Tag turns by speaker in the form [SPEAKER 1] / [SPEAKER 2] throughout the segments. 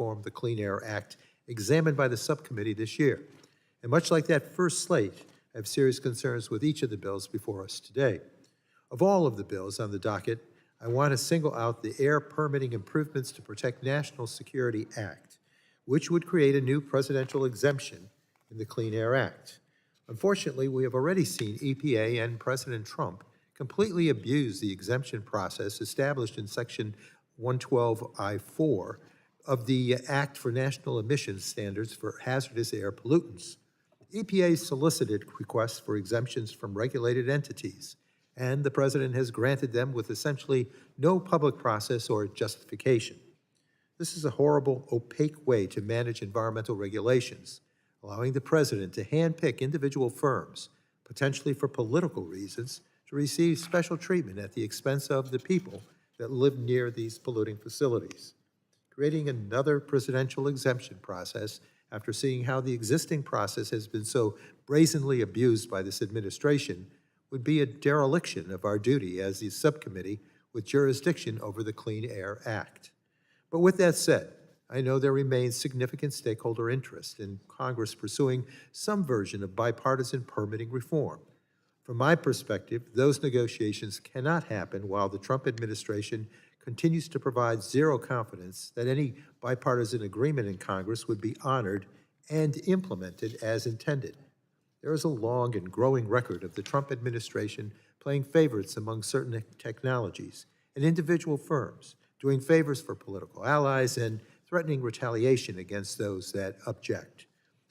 [SPEAKER 1] reform the Clean Air Act examined by the subcommittee this year. And much like that first slate, I have serious concerns with each of the bills before us today. Of all of the bills on the docket, I want to single out the Air Permitting Improvements to Protect National Security Act, which would create a new presidential exemption in the Clean Air Act. Unfortunately, we have already seen EPA and President Trump completely abuse the exemption process established in Section 112I4 of the Act for National Emissions Standards for Hazardous Air Pollutants. EPA solicited requests for exemptions from regulated entities, and the President has granted them with essentially no public process or justification. This is a horrible, opaque way to manage environmental regulations, allowing the President to handpick individual firms, potentially for political reasons, to receive special treatment at the expense of the people that live near these polluting facilities. Creating another presidential exemption process after seeing how the existing process has been so brazenly abused by this administration would be a dereliction of our duty as the subcommittee with jurisdiction over the Clean Air Act. But with that said, I know there remains significant stakeholder interest in Congress pursuing some version of bipartisan permitting reform. From my perspective, those negotiations cannot happen while the Trump administration continues to provide zero confidence that any bipartisan agreement in Congress would be honored and implemented as intended. There is a long and growing record of the Trump administration playing favorites among certain technologies and individual firms, doing favors for political allies and threatening retaliation against those that object.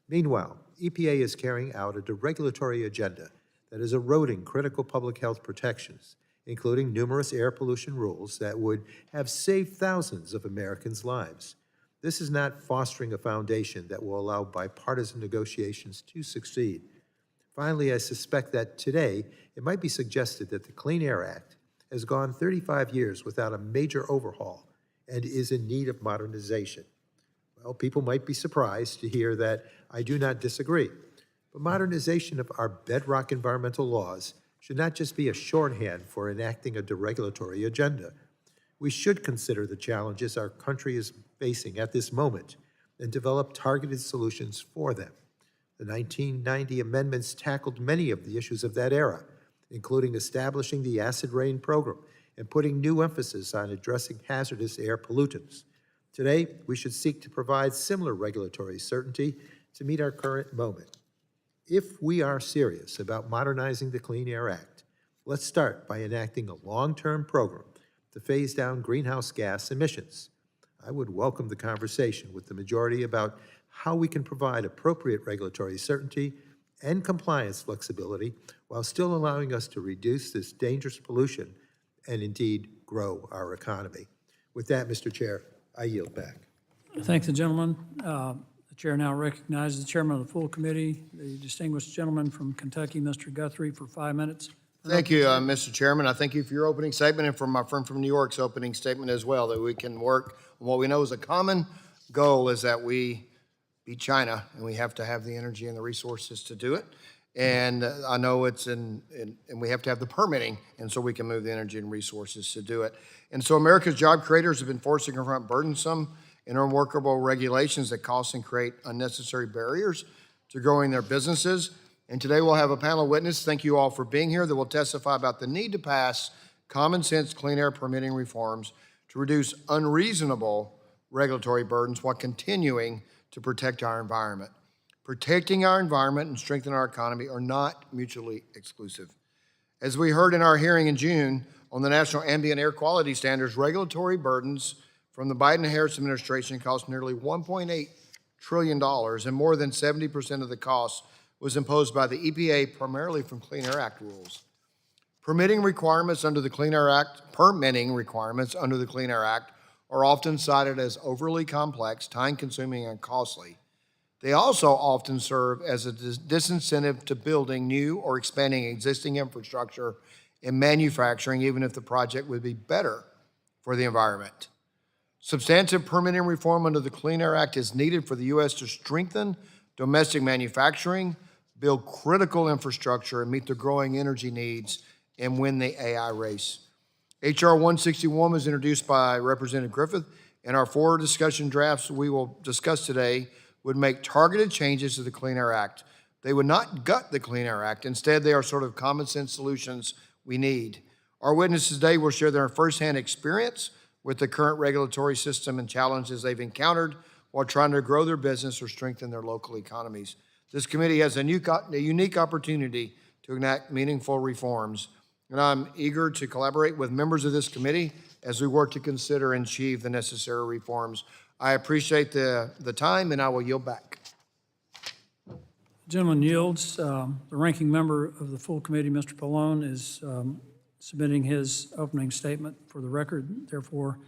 [SPEAKER 1] Meanwhile, EPA is carrying out a deregulatory agenda that is eroding critical public health protections, including numerous air pollution rules that would have saved thousands of Americans' lives. This is not fostering a foundation that will allow bipartisan negotiations to succeed. Finally, I suspect that today it might be suggested that the Clean Air Act has gone 35 years without a major overhaul and is in need of modernization. Well, people might be surprised to hear that I do not disagree, but modernization of our bedrock environmental laws should not just be a shorthand for enacting a deregulatory agenda. We should consider the challenges our country is facing at this moment and develop targeted solutions for them. The 1990 amendments tackled many of the issues of that era, including establishing the acid rain program and putting new emphasis on addressing hazardous air pollutants. Today, we should seek to provide similar regulatory certainty to meet our current moment. If we are serious about modernizing the Clean Air Act, let's start by enacting a long-term program to phase down greenhouse gas emissions. I would welcome the conversation with the majority about how we can provide appropriate regulatory certainty and compliance flexibility while still allowing us to reduce this dangerous pollution and indeed grow our economy. With that, Mr. Chair, I yield back.
[SPEAKER 2] Thank the gentleman. The chair now recognizes the chairman of the full committee, the distinguished gentleman from Kentucky, Mr. Guthrie, for 5 minutes.
[SPEAKER 3] Thank you, Mr. Chairman. I thank you for your opening statement and for my friend from New York's opening statement as well, that we can work on what we know is a common goal, is that we beat China, and we have to have the energy and the resources to do it. And I know it's and we have to have the permitting, and so we can move the energy and resources to do it. And so America's job creators have been forced to confront burdensome and unworkable regulations that cost and create unnecessary barriers to growing their businesses. And today we'll have a panel of witnesses, thank you all for being here, that will testify about the need to pass common sense clean air permitting reforms to reduce unreasonable regulatory burdens while continuing to protect our environment. Protecting our environment and strengthening our economy are not mutually exclusive. As we heard in our hearing in June on the National Ambient Air Quality Standards, regulatory burdens from the Biden-Harris administration cost nearly $1.8 trillion, and more than 70% of the cost was imposed by the EPA, primarily from Clean Air Act rules. Permitting requirements under the Clean Air Act are often cited as overly complex, time-consuming, and costly. They also often serve as a disincentive to building new or expanding existing infrastructure and manufacturing, even if the project would be better for the environment. Substantive permitting reform under the Clean Air Act is needed for the U.S. to strengthen domestic manufacturing, build critical infrastructure, and meet the growing energy needs and win the AI race. H.R. 161 was introduced by Representative Griffith and our 4 discussion drafts we will discuss today would make targeted changes to the Clean Air Act. They would not gut the Clean Air Act. Instead, they are sort of common sense solutions we need. Our witnesses today will share their firsthand experience with the current regulatory system and challenges they've encountered while trying to grow their business or strengthen their local economies. This committee has a unique opportunity to enact meaningful reforms, and I'm eager to collaborate with members of this committee as we work to consider and achieve the necessary reforms. I appreciate the time, and I will yield back.
[SPEAKER 2] Gentleman yields. The ranking member of the full committee, Mr. Pallone, is submitting his opening statement for the record. Therefore,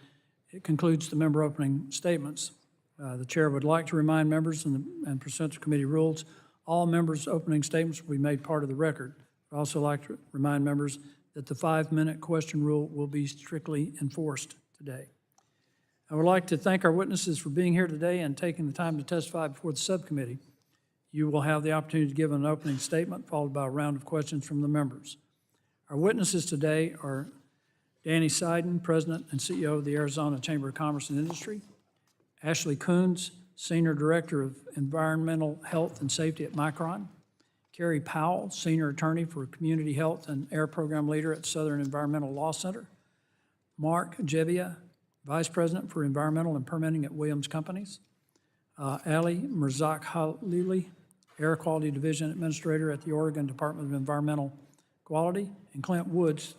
[SPEAKER 2] it concludes the member opening statements. The chair would like to remind members, and pursuant to committee rules, all members' opening statements will be made part of the record. I'd also like to remind members that the 5-minute question rule will be strictly enforced today. I would like to thank our witnesses for being here today and taking the time to testify before the subcommittee. You will have the opportunity to give an opening statement followed by a round of questions from the members. Our witnesses today are Danny Seiden, President and CEO of the Arizona Chamber of Commerce and Industry, Ashley Coons, Senior Director of Environmental Health and Safety at Micron, Carrie Powell, Senior Attorney for Community Health and Air Program Leader at Southern Environmental Law Center, Mark Jevia, Vice President for Environmental and Permitting at Williams Companies, Ali Mirzak-Halili, Air Quality Division Administrator at the Oregon Department of Environmental Quality, and Clint Woods,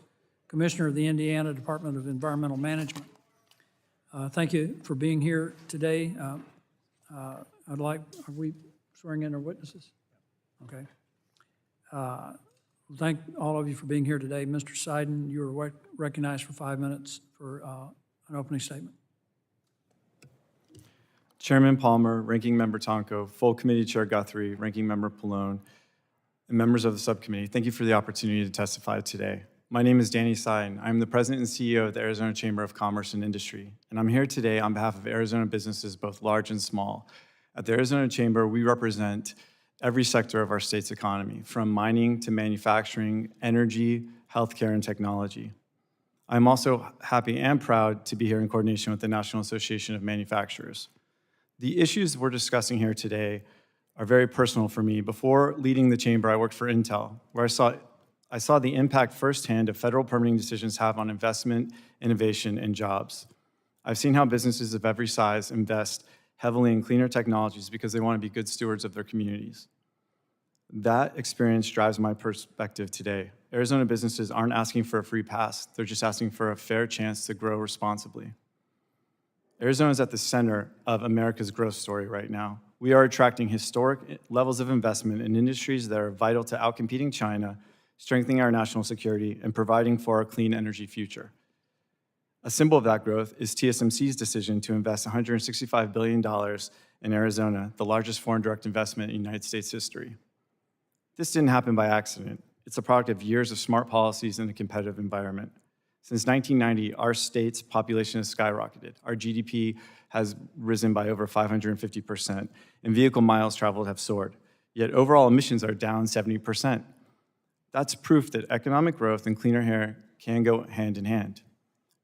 [SPEAKER 2] Commissioner of the Indiana Department of Environmental Management. Thank you for being here today. Are we swearing in our witnesses? Okay. Thank all of you for being here today. Mr. Seiden, you are recognized for 5 minutes for an opening statement.
[SPEAKER 4] Chairman Palmer, Ranking Member Tonko, Full Committee Chair Guthrie, Ranking Member Pallone, and members of the subcommittee, thank you for the opportunity to testify today. My name is Danny Seiden. I'm the President and CEO of the Arizona Chamber of Commerce and Industry, and I'm here today on behalf of Arizona businesses, both large and small. At the Arizona Chamber, we represent every sector of our state's economy, from mining to manufacturing, energy, healthcare, and technology. I'm also happy and proud to be here in coordination with the National Association of Manufacturers. The issues we're discussing here today are very personal for me. Before leading the chamber, I worked for Intel, where I saw the impact firsthand of federal permitting decisions have on investment, innovation, and jobs. I've seen how businesses of every size invest heavily in cleaner technologies because they want to be good stewards of their communities. That experience drives my perspective today. Arizona businesses aren't asking for a free pass, they're just asking for a fair chance to grow responsibly. Arizona is at the center of America's growth story right now. We are attracting historic levels of investment in industries that are vital to outcompeting China, strengthening our national security, and providing for our clean energy future. A symbol of that growth is TSMC's decision to invest $165 billion in Arizona, the largest foreign direct investment in United States history. This didn't happen by accident. It's a product of years of smart policies in a competitive environment. Since 1990, our state's population has skyrocketed. Our GDP has risen by over 550%, and vehicle miles traveled have soared. Yet overall emissions are down 70%. That's proof that economic growth and cleaner air can go hand in hand.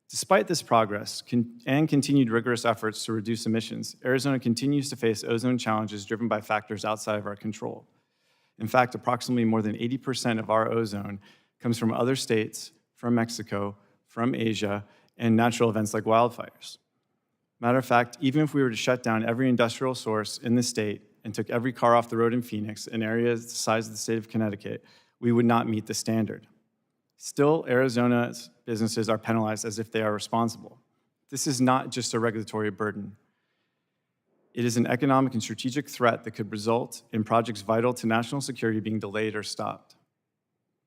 [SPEAKER 4] Despite this progress and continued rigorous efforts to reduce emissions, Arizona continues to face ozone challenges driven by factors outside of our control. In fact, approximately more than 80% of our ozone comes from other states, from Mexico, from Asia, and natural events like wildfires. Matter of fact, even if we were to shut down every industrial source in the state and took every car off the road in Phoenix, an area the size of the state of Connecticut, we would not meet the standard. Still, Arizona's businesses are penalized as if they are responsible. This is not just a regulatory burden. It is an economic and strategic threat that could result in projects vital to national security being delayed or stopped.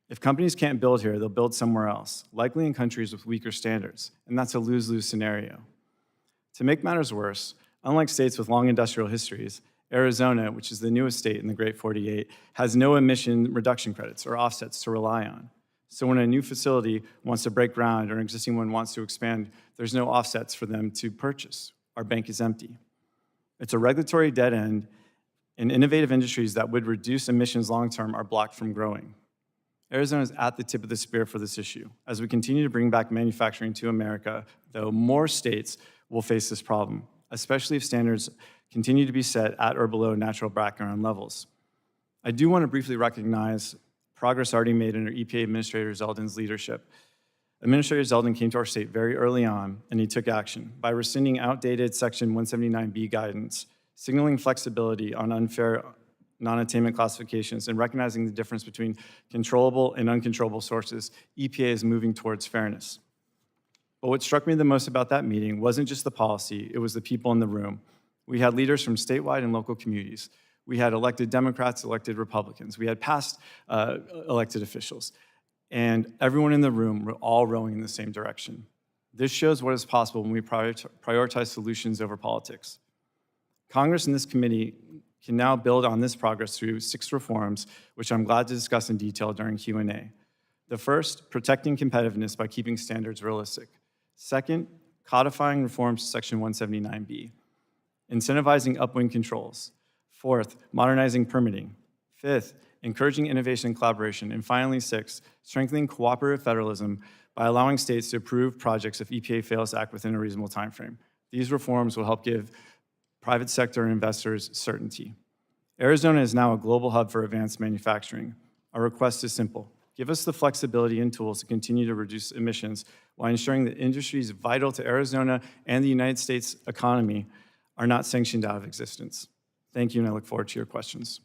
[SPEAKER 4] If companies can't build here, they'll build somewhere else, likely in countries with weaker standards, and that's a lose-lose scenario. To make matters worse, unlike states with long industrial histories, Arizona, which is the newest state in the Great 48, has no emission reduction credits or offsets to rely on. So when a new facility wants to break ground or an existing one wants to expand, there's no offsets for them to purchase. Our bank is empty. It's a regulatory dead end, and innovative industries that would reduce emissions long-term are blocked from growing. Arizona is at the tip of the spear for this issue. As we continue to bring back manufacturing to America, though, more states will face this problem, especially if standards continue to be set at or below natural background levels. I do want to briefly recognize progress already made under EPA Administrator Zeldin's leadership. Administrator Zeldin came to our state very early on, and he took action by rescinding outdated Section 179B guidance, signaling flexibility on unfair non-attainment classifications, and recognizing the difference between controllable and uncontrollable sources. EPA is moving towards fairness. But what struck me the most about that meeting wasn't just the policy, it was the people in the room. We had leaders from statewide and local communities. We had elected Democrats, elected Republicans. We had past elected officials. And everyone in the room were all rowing in the same direction. This shows what is possible when we prioritize solutions over politics. Congress and this committee can now build on this progress through 6 reforms, which I'm glad to discuss in detail during Q&A. The first, protecting competitiveness by keeping standards realistic. Second, codifying reforms to Section 179B. Incentivizing upwind controls. Fourth, modernizing permitting. Fifth, encouraging innovation and collaboration. And finally, 6, strengthening cooperative federalism by allowing states to approve projects if EPA fails to act within a reasonable timeframe. These reforms will help give private sector and investors certainty. Arizona is now a global hub for advanced manufacturing. Our request is simple. Give us the flexibility and tools to continue to reduce emissions while ensuring that industries vital to Arizona and the United States economy are not sanctioned out of existence. Thank you, and I look forward to your questions.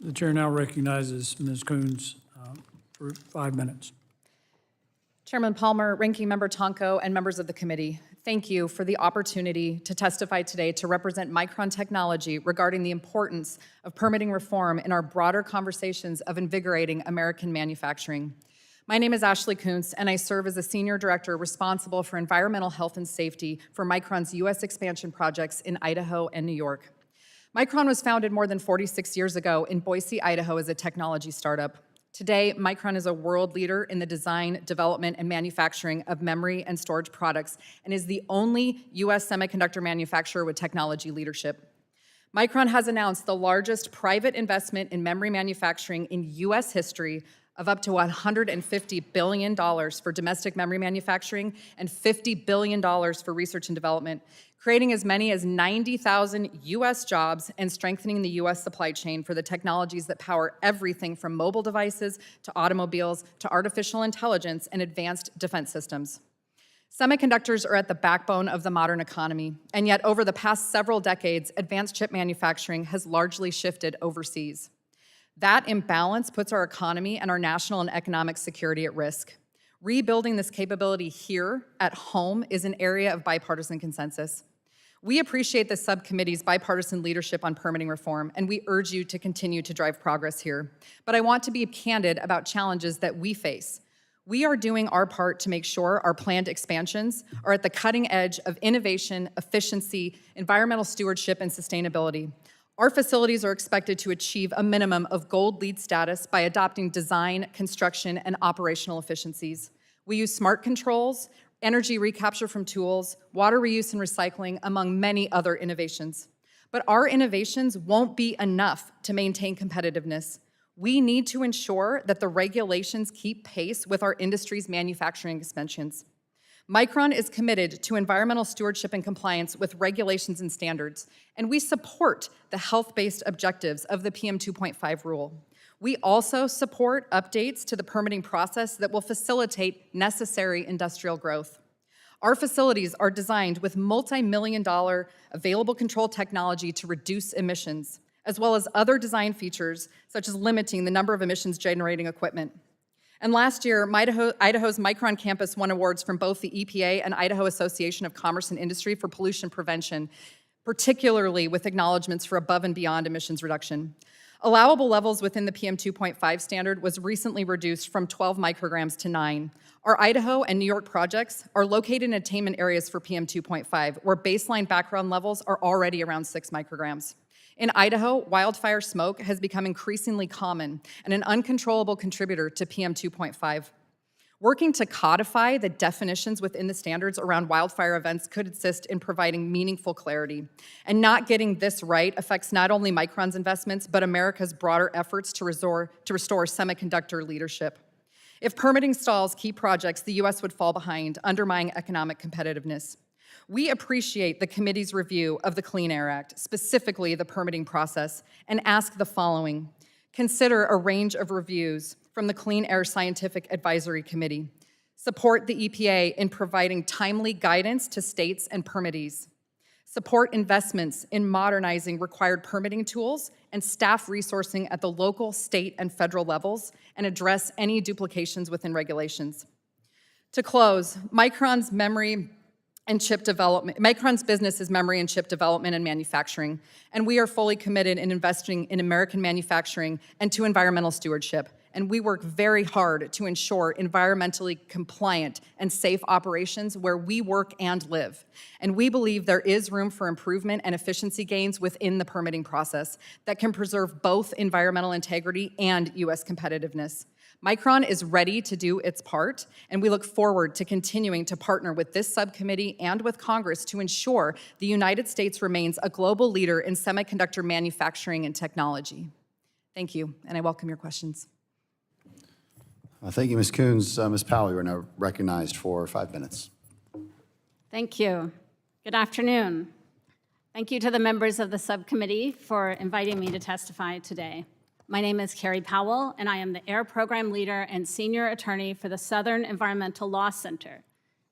[SPEAKER 2] The chair now recognizes Ms. Coons for 5 minutes.
[SPEAKER 5] Chairman Palmer, Ranking Member Tonko, and members of the committee, thank you for the opportunity to testify today to represent Micron Technology regarding the importance of permitting reform in our broader conversations of invigorating American manufacturing. My name is Ashley Kuntz, and I serve as a senior director responsible for environmental health and safety for Micron's U.S. expansion projects in Idaho and New York. Micron was founded more than 46 years ago in Boise, Idaho as a technology startup. Today, Micron is a world leader in the design, development, and manufacturing of memory and storage products and is the only U.S. semiconductor manufacturer with technology leadership. Micron has announced the largest private investment in memory manufacturing in U.S. history of up to $150 billion for domestic memory manufacturing and $50 billion for research and development, creating as many as 90,000 U.S. jobs and strengthening the U.S. supply chain for the technologies that power everything from mobile devices to automobiles to artificial intelligence and advanced defense systems. Semiconductors are at the backbone of the modern economy, and yet over the past several decades, advanced chip manufacturing has largely shifted overseas. That imbalance puts our economy and our national and economic security at risk. Rebuilding this capability here at home is an area of bipartisan consensus. We appreciate the subcommittee's bipartisan leadership on permitting reform, and we urge you to continue to drive progress here. But I want to be candid about challenges that we face. We are doing our part to make sure our planned expansions are at the cutting edge of innovation, efficiency, environmental stewardship, and sustainability. Our facilities are expected to achieve a minimum of gold LEED status by adopting design, construction, and operational efficiencies. We use smart controls, energy recapture from tools, water reuse and recycling, among many other innovations. But our innovations won't be enough to maintain competitiveness. We need to ensure that the regulations keep pace with our industry's manufacturing expansions. Micron is committed to environmental stewardship and compliance with regulations and standards, and we support the health-based objectives of the PM 2.5 rule. We also support updates to the permitting process that will facilitate necessary industrial growth. Our facilities are designed with multi-million-dollar available control technology to reduce emissions, as well as other design features, such as limiting the number of emissions-generating equipment. And last year, Idaho's Micron campus won awards from both the EPA and Idaho Association of Commerce and Industry for pollution prevention, particularly with acknowledgments for above and beyond emissions reduction. Allowable levels within the PM 2.5 standard was recently reduced from 12 micrograms to 9. Our Idaho and New York projects are located in attainment areas for PM 2.5, where baseline background levels are already around 6 micrograms. In Idaho, wildfire smoke has become increasingly common and an uncontrollable contributor to PM 2.5. Working to codify the definitions within the standards around wildfire events could assist in providing meaningful clarity. And not getting this right affects not only Micron's investments, but America's broader efforts to restore semiconductor leadership. If permitting stalls key projects, the U.S. would fall behind, undermining economic competitiveness. We appreciate the committee's review of the Clean Air Act, specifically the permitting process, and ask the following. Consider a range of reviews from the Clean Air Scientific Advisory Committee. Support the EPA in providing timely guidance to states and permittees. Support investments in modernizing required permitting tools and staff resourcing at the local, state, and federal levels, and address any duplications within regulations. To close, Micron's business is memory and chip development and manufacturing, and we are fully committed in investing in American manufacturing and to environmental stewardship. And we work very hard to ensure environmentally compliant and safe operations where we work and live. And we believe there is room for improvement and efficiency gains within the permitting process that can preserve both environmental integrity and U.S. competitiveness. Micron is ready to do its part, and we look forward to continuing to partner with this subcommittee and with Congress to ensure the United States remains a global leader in semiconductor manufacturing and technology. Thank you, and I welcome your questions.
[SPEAKER 6] Thank you, Ms. Coons. Ms. Powell, you are now recognized for 5 minutes.
[SPEAKER 7] Thank you. Good afternoon. Thank you to the members of the subcommittee for inviting me to testify today. My name is Carrie Powell, and I am the Air Program Leader and Senior Attorney for the Southern Environmental Law Center.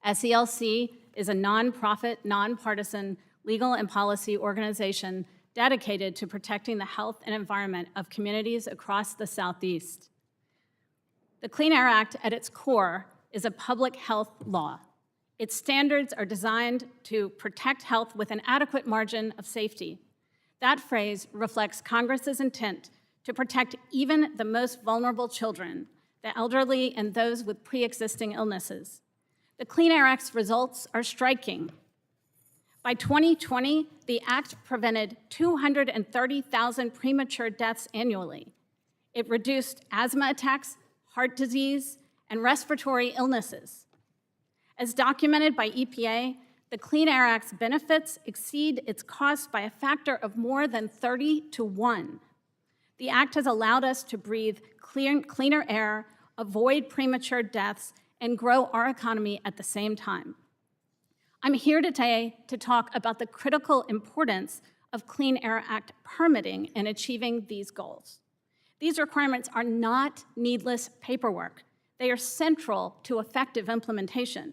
[SPEAKER 7] SELC is a nonprofit, nonpartisan legal and policy organization dedicated to protecting the health and environment of communities across the Southeast. The Clean Air Act, at its core, is a public health law. Its standards are designed to protect health with an adequate margin of safety. That phrase reflects Congress's intent to protect even the most vulnerable children, the elderly, and those with pre-existing illnesses. The Clean Air Act's results are striking. By 2020, the Act prevented 230,000 premature deaths annually. It reduced asthma attacks, heart disease, and respiratory illnesses. As documented by EPA, the Clean Air Act's benefits exceed its costs by a factor of more than 30 to 1. The Act has allowed us to breathe cleaner air, avoid premature deaths, and grow our economy at the same time. I'm here today to talk about the critical importance of Clean Air Act permitting in achieving these goals. These requirements are not needless paperwork. They are central to effective implementation.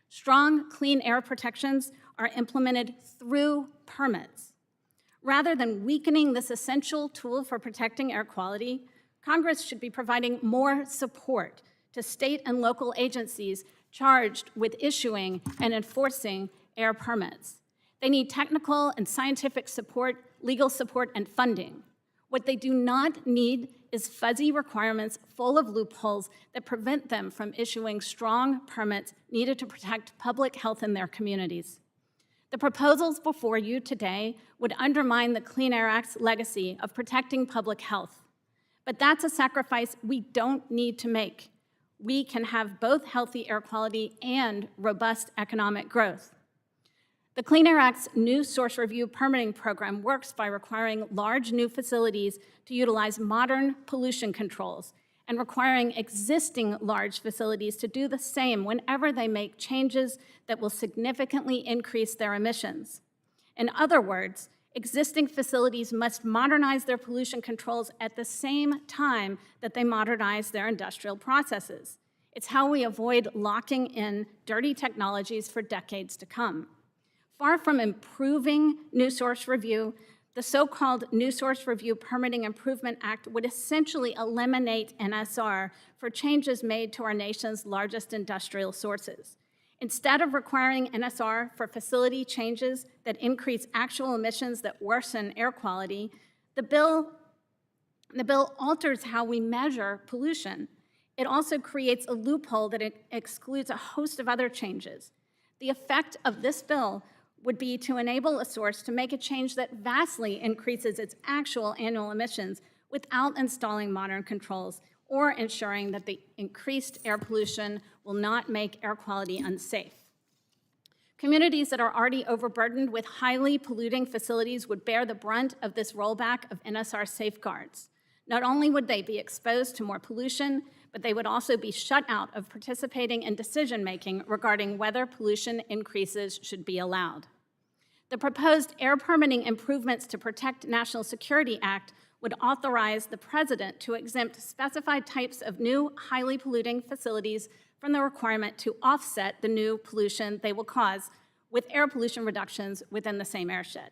[SPEAKER 7] Strong clean air protections are implemented through permits. Rather than weakening this essential tool for protecting air quality, Congress should be providing more support to state and local agencies charged with issuing and enforcing air permits. They need technical and scientific support, legal support, and funding. What they do not need is fuzzy requirements full of loopholes that prevent them from issuing strong permits needed to protect public health in their communities. The proposals before you today would undermine the Clean Air Act's legacy of protecting public health. But that's a sacrifice we don't need to make. We can have both healthy air quality and robust economic growth. The Clean Air Act's new source review permitting program works by requiring large new facilities to utilize modern pollution controls and requiring existing large facilities to do the same whenever they make changes that will significantly increase their emissions. In other words, existing facilities must modernize their pollution controls at the same time that they modernize their industrial processes. It's how we avoid locking in dirty technologies for decades to come. Far from improving new source review, the so-called New Source Review Permitting Improvement Act would essentially eliminate NSR for changes made to our nation's largest industrial sources. Instead of requiring NSR for facility changes that increase actual emissions that worsen air quality, the bill alters how we measure pollution. It also creates a loophole that excludes a host of other changes. The effect of this bill would be to enable a source to make a change that vastly increases its actual annual emissions without installing modern controls or ensuring that the increased air pollution will not make air quality unsafe. Communities that are already overburdened with highly polluting facilities would bear the brunt of this rollback of NSR safeguards. Not only would they be exposed to more pollution, but they would also be shut out of participating in decision-making regarding whether pollution increases should be allowed. The proposed air permitting improvements to Protect National Security Act would authorize the president to exempt specified types of new highly polluting facilities from the requirement to offset the new pollution they will cause with air pollution reductions within the same airshed.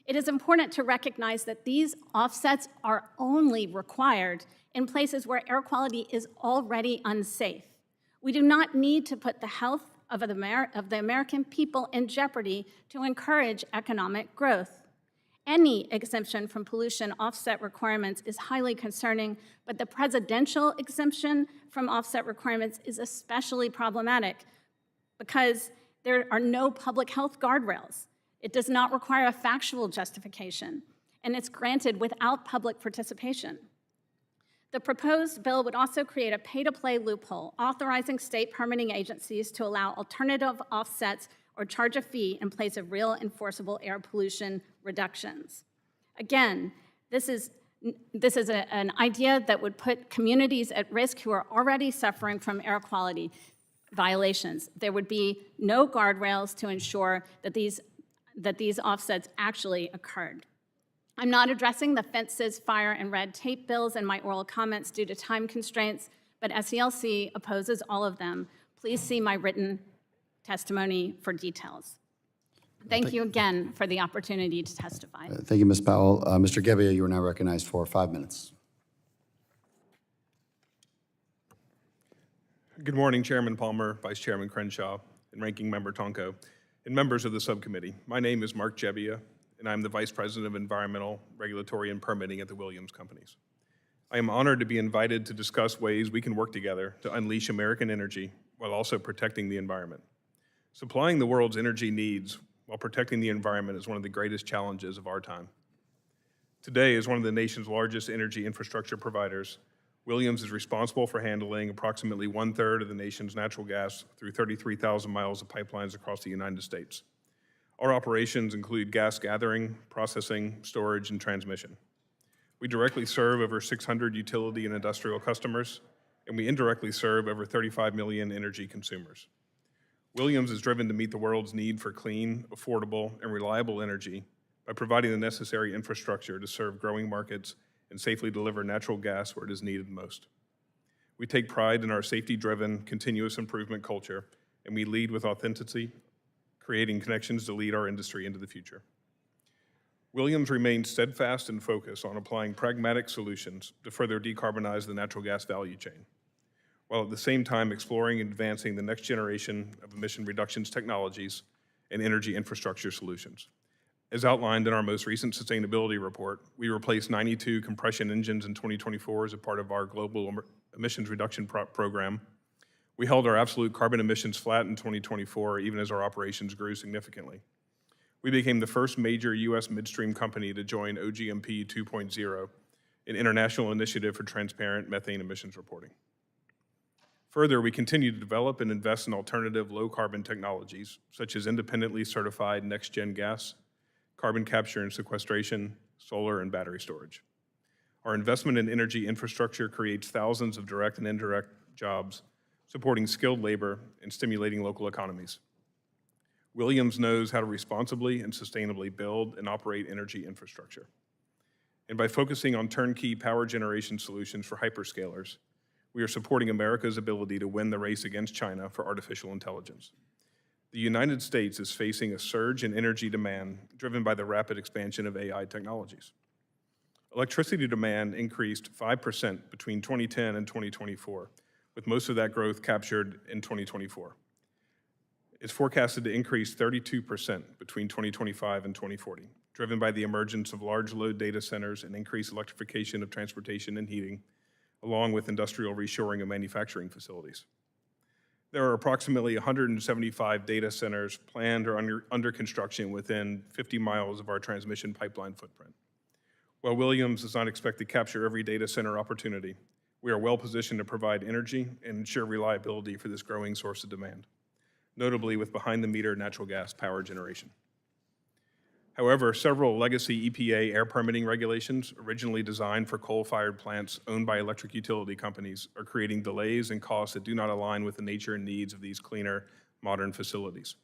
[SPEAKER 7] It is important to recognize that these offsets are only required in places where air quality is already unsafe. We do not need to put the health of the American people in jeopardy to encourage economic growth. Any exemption from pollution offset requirements is highly concerning, but the presidential exemption from offset requirements is especially problematic because there are no public health guardrails. It does not require a factual justification, and it's granted without public participation. The proposed bill would also create a pay-to-play loophole, authorizing state permitting agencies to allow alternative offsets or charge a fee in place of real enforceable air pollution reductions. Again, this is an idea that would put communities at risk who are already suffering from air quality violations. There would be no guardrails to ensure that these offsets actually occurred. I'm not addressing the fences, fire, and red tape bills in my oral comments due to time constraints, but SELC opposes all of them. Please see my written testimony for details. Thank you again for the opportunity to testify.
[SPEAKER 6] Thank you, Ms. Powell. Mr. Gebbia, you are now recognized for 5 minutes.
[SPEAKER 8] Good morning, Chairman Palmer, Vice Chairman Crenshaw, and Ranking Member Tonko, and members of the subcommittee. My name is Mark Gebbia, and I'm the Vice President of Environmental, Regulatory, and Permitting at the Williams Companies. I am honored to be invited to discuss ways we can work together to unleash American energy while also protecting the environment. Supplying the world's energy needs while protecting the environment is one of the greatest challenges of our time. Today, as one of the nation's largest energy infrastructure providers, Williams is responsible for handling approximately 1/3 of the nation's natural gas through 33,000 miles of pipelines across the United States. Our operations include gas gathering, processing, storage, and transmission. We directly serve over 600 utility and industrial customers, and we indirectly serve over 35 million energy consumers. Williams is driven to meet the world's need for clean, affordable, and reliable energy by providing the necessary infrastructure to serve growing markets and safely deliver natural gas where it is needed most. We take pride in our safety-driven, continuous improvement culture, and we lead with authenticity, creating connections to lead our industry into the future. Williams remains steadfast and focused on applying pragmatic solutions to further decarbonize the natural gas value chain, while at the same time exploring and advancing the next generation of emission reductions technologies and energy infrastructure solutions. As outlined in our most recent sustainability report, we replaced 92 compression engines in 2024 as a part of our global emissions reduction program. We held our absolute carbon emissions flat in 2024, even as our operations grew significantly. We became the first major U.S. midstream company to join OGMP 2.0, an international initiative for transparent methane emissions reporting. Further, we continue to develop and invest in alternative low-carbon technologies, such as independently certified next-gen gas, carbon capture and sequestration, solar, and battery storage. Our investment in energy infrastructure creates thousands of direct and indirect jobs, supporting skilled labor and stimulating local economies. Williams knows how to responsibly and sustainably build and operate energy infrastructure. And by focusing on turnkey power generation solutions for hyperscalers, we are supporting America's ability to win the race against China for artificial intelligence. The United States is facing a surge in energy demand driven by the rapid expansion of AI technologies. Electricity demand increased 5% between 2010 and 2024, with most of that growth captured in 2024. It's forecasted to increase 32% between 2025 and 2040, driven by the emergence of large load data centers and increased electrification of transportation and heating, along with industrial reshoring of manufacturing facilities. There are approximately 175 data centers planned or under construction within 50 miles of our transmission pipeline footprint. While Williams does not expect to capture every data center opportunity, we are well positioned to provide energy and ensure reliability for this growing source of demand, notably with behind-the-meter natural gas power generation. However, several legacy EPA air permitting regulations, originally designed for coal-fired plants owned by electric utility companies, are creating delays and costs that do not align with the nature and needs of these cleaner, modern facilities.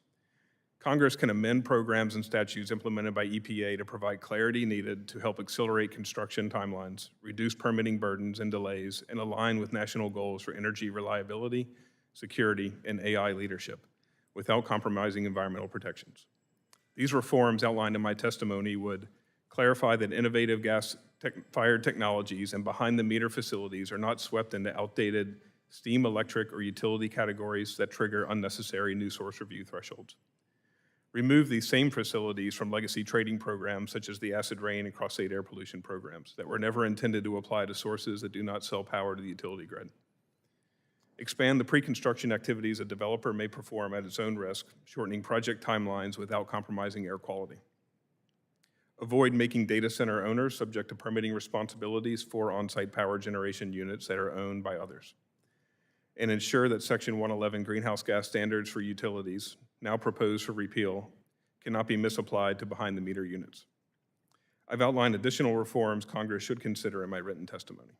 [SPEAKER 8] Congress can amend programs and statutes implemented by EPA to provide clarity needed to help accelerate construction timelines, reduce permitting burdens and delays, and align with national goals for energy reliability, security, and AI leadership, without compromising environmental protections. These reforms outlined in my testimony would clarify that innovative gas-fired technologies and behind-the-meter facilities are not swept into outdated steam, electric, or utility categories that trigger unnecessary new source review thresholds. Remove these same facilities from legacy trading programs such as the acid rain and cross-state air pollution programs that were never intended to apply to sources that do not sell power to the utility grid. Expand the pre-construction activities a developer may perform at its own risk, shortening project timelines without compromising air quality. Avoid making data center owners subject to permitting responsibilities for on-site power generation units that are owned by others. And ensure that Section 111 greenhouse gas standards for utilities, now proposed for repeal, cannot be misapplied to behind-the-meter units. I've outlined additional reforms Congress should consider in my written testimony.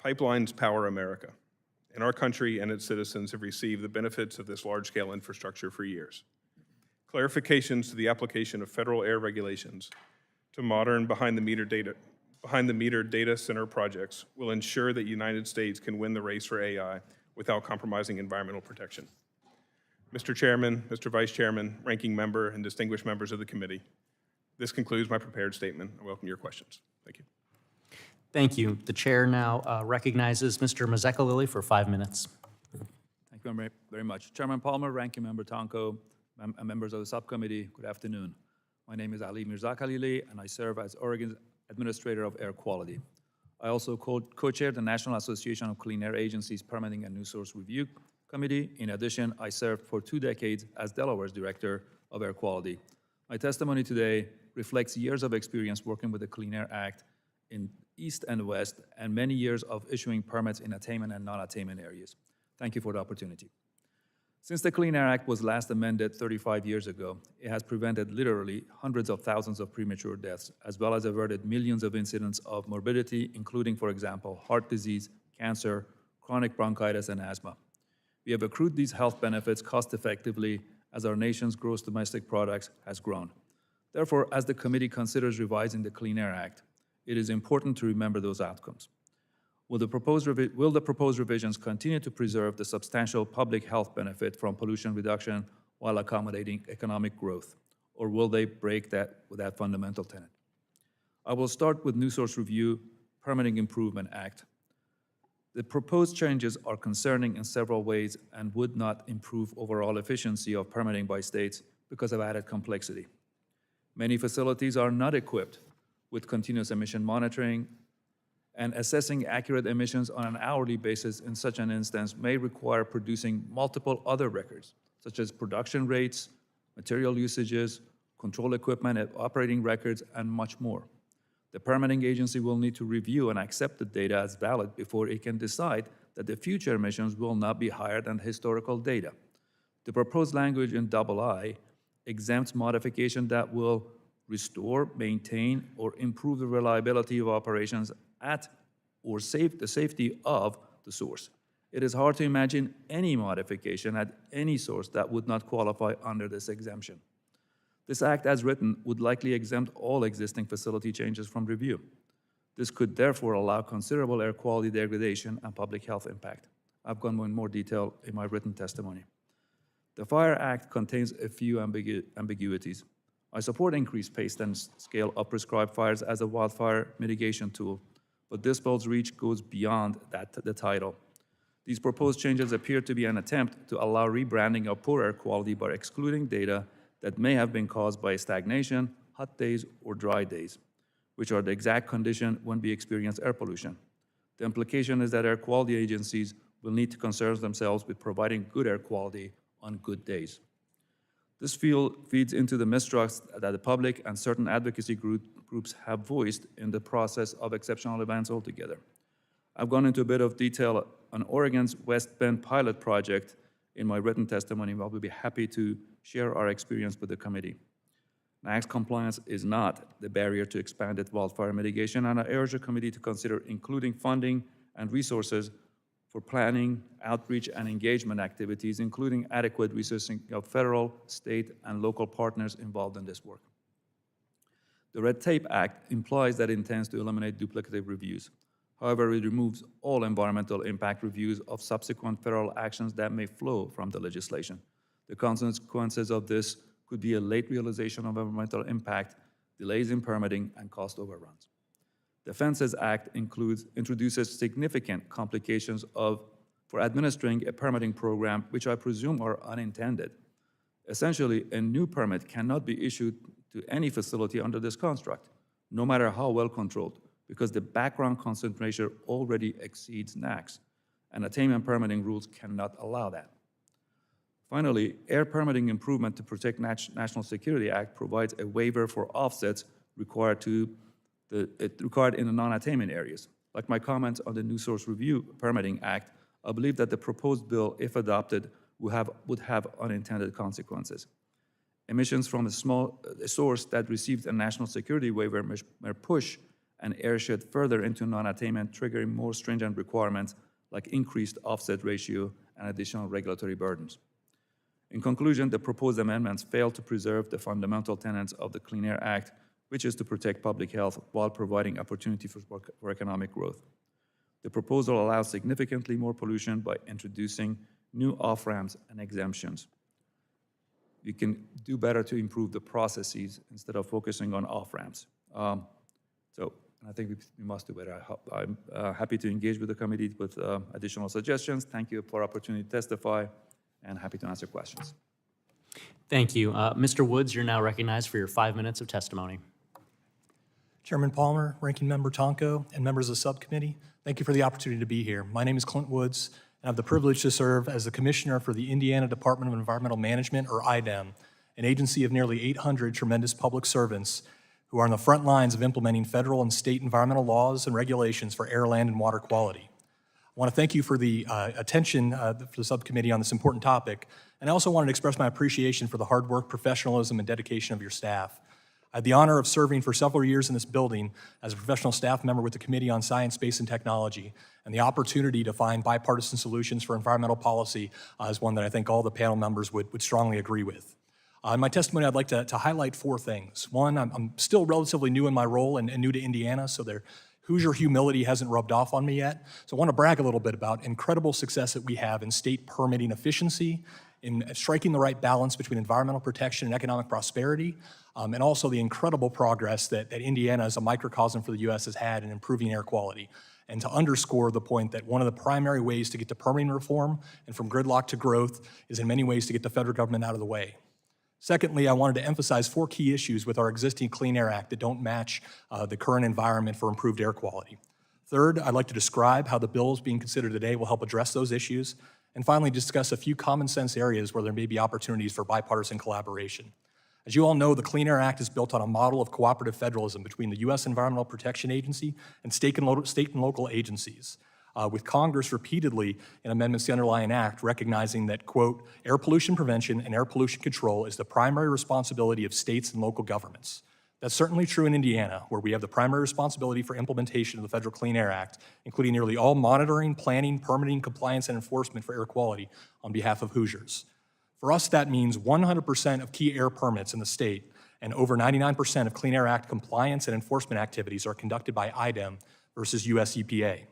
[SPEAKER 8] Pipelines power America, and our country and its citizens have received the benefits of this large-scale infrastructure for years. Clarifications to the application of federal air regulations to modern behind-the-meter data center projects will ensure that the United States can win the race for AI without compromising environmental protection. Mr. Chairman, Mr. Vice Chairman, Ranking Member, and distinguished members of the committee, this concludes my prepared statement. I welcome your questions. Thank you.
[SPEAKER 9] Thank you. The chair now recognizes Mr. Mazzeccalilli for 5 minutes.
[SPEAKER 10] Thank you very much. Chairman Palmer, Ranking Member Tonko, members of the subcommittee, good afternoon. My name is Ali Mirzakhalili, and I serve as Oregon's Administrator of Air Quality. I also co-chair the National Association of Clean Air Agencies Permitting and New Source Review Committee. In addition, I served for 2 decades as Delaware's Director of Air Quality. My testimony today reflects years of experience working with the Clean Air Act in East and West, and many years of issuing permits in attainment and non-attainment areas. Thank you for the opportunity. Since the Clean Air Act was last amended 35 years ago, it has prevented literally hundreds of thousands of premature deaths, as well as averted millions of incidents of morbidity, including, for example, heart disease, cancer, chronic bronchitis, and asthma. We have accrued these health benefits cost-effectively as our nation's gross domestic products has grown. Therefore, as the committee considers revising the Clean Air Act, it is important to remember those outcomes. Will the proposed revisions continue to preserve the substantial public health benefit from pollution reduction while accommodating economic growth, or will they break with that fundamental tenet? I will start with New Source Review Permitting Improvement Act. The proposed changes are concerning in several ways and would not improve overall efficiency of permitting by states because of added complexity. Many facilities are not equipped with continuous emission monitoring, and assessing accurate emissions on an hourly basis in such an instance may require producing multiple other records, such as production rates, material usages, control equipment and operating records, and much more. The permitting agency will need to review and accept the data as valid before it can decide that the future emissions will not be higher than historical data. The proposed language in II exempts modification that will restore, maintain, or improve the reliability of operations at or the safety of the source. It is hard to imagine any modification at any source that would not qualify under this exemption. This act, as written, would likely exempt all existing facility changes from review. This could therefore allow considerable air quality degradation and public health impact. I've gone in more detail in my written testimony. The Fire Act contains a few ambiguities. I support increased pace and scale of prescribed fires as a wildfire mitigation tool, but this bill's reach goes beyond the title. These proposed changes appear to be an attempt to allow rebranding of poor air quality by excluding data that may have been caused by stagnation, hot days, or dry days, which are the exact condition when we experience air pollution. The implication is that air quality agencies will need to concern themselves with providing good air quality on good days. This feeds into the mistrust that the public and certain advocacy groups have voiced in the process of exceptional events altogether. I've gone into a bit of detail on Oregon's West Bend pilot project in my written testimony, but I will be happy to share our experience with the committee. NAAQS compliance is not the barrier to expanded wildfire mitigation, and I urge the committee to consider including funding and resources for planning, outreach, and engagement activities, including adequate resourcing of federal, state, and local partners involved in this work. The Red Tape Act implies that it intends to eliminate duplicative reviews. However, it removes all environmental impact reviews of subsequent federal actions that may flow from the legislation. The consequences of this could be a late realization of environmental impact, delays in permitting, and cost overruns. The Fences Act introduces significant complications for administering a permitting program, which I presume are unintended. Essentially, a new permit cannot be issued to any facility under this construct, no matter how well controlled, because the background concentration already exceeds NAAQS, and attainment permitting rules cannot allow that. Finally, Air Permitting Improvement to Protect National Security Act provides a waiver for offsets required in the non-attainment areas. Like my comments on the New Source Review Permitting Act, I believe that the proposed bill, if adopted, would have unintended consequences. Emissions from a source that receives a national security waiver may push an airshed further into non-attainment, triggering more stringent requirements like increased offset ratio and additional regulatory burdens. In conclusion, the proposed amendments fail to preserve the fundamental tenets of the Clean Air Act, which is to protect public health while providing opportunity for economic growth. The proposal allows significantly more pollution by introducing new off-ramps and exemptions. We can do better to improve the processes instead of focusing on off-ramps. So I think we must do better. I'm happy to engage with the committee with additional suggestions. Thank you for the opportunity to testify, and happy to answer questions.
[SPEAKER 9] Thank you. Mr. Woods, you're now recognized for your 5 minutes of testimony.
[SPEAKER 11] Chairman Palmer, Ranking Member Tonko, and members of the subcommittee, thank you for the opportunity to be here. My name is Clint Woods, and I have the privilege to serve as the Commissioner for the Indiana Department of Environmental Management, or IDEM, an agency of nearly 800 tremendous public servants who are on the front lines of implementing federal and state environmental laws and regulations for air, land, and water quality. I want to thank you for the attention for the subcommittee on this important topic, and I also wanted to express my appreciation for the hard work, professionalism, and dedication of your staff. I had the honor of serving for several years in this building as a professional staff member with the Committee on Science, Space, and Technology, and the opportunity to find bipartisan solutions for environmental policy is one that I think all the panel members would strongly agree with. In my testimony, I'd like to highlight 4 things. One, I'm still relatively new in my role and new to Indiana, so Hoosier humility hasn't rubbed off on me yet. So I want to brag a little bit about incredible success that we have in state permitting efficiency, in striking the right balance between environmental protection and economic prosperity, and also the incredible progress that Indiana as a microcosm for the U.S. has had in improving air quality. And to underscore the point that one of the primary ways to get to permitting reform and from gridlock to growth is in many ways to get the federal government out of the way. Secondly, I wanted to emphasize 4 key issues with our existing Clean Air Act that don't match the current environment for improved air quality. Third, I'd like to describe how the bills being considered today will help address those issues. And finally, discuss a few common sense areas where there may be opportunities for bipartisan collaboration. As you all know, the Clean Air Act is built on a model of cooperative federalism between the U.S. Environmental Protection Agency and state and local agencies, with Congress repeatedly in amendments to the underlying act recognizing that, quote, air pollution prevention and air pollution control is the primary responsibility of states and local governments. That's certainly true in Indiana, where we have the primary responsibility for implementation of the Federal Clean Air Act, including nearly all monitoring, planning, permitting, compliance, and enforcement for air quality on behalf of Hoosiers. For us, that means 100% of key air permits in the state and over 99% of Clean Air Act compliance and enforcement activities are conducted by IDEM versus US EPA.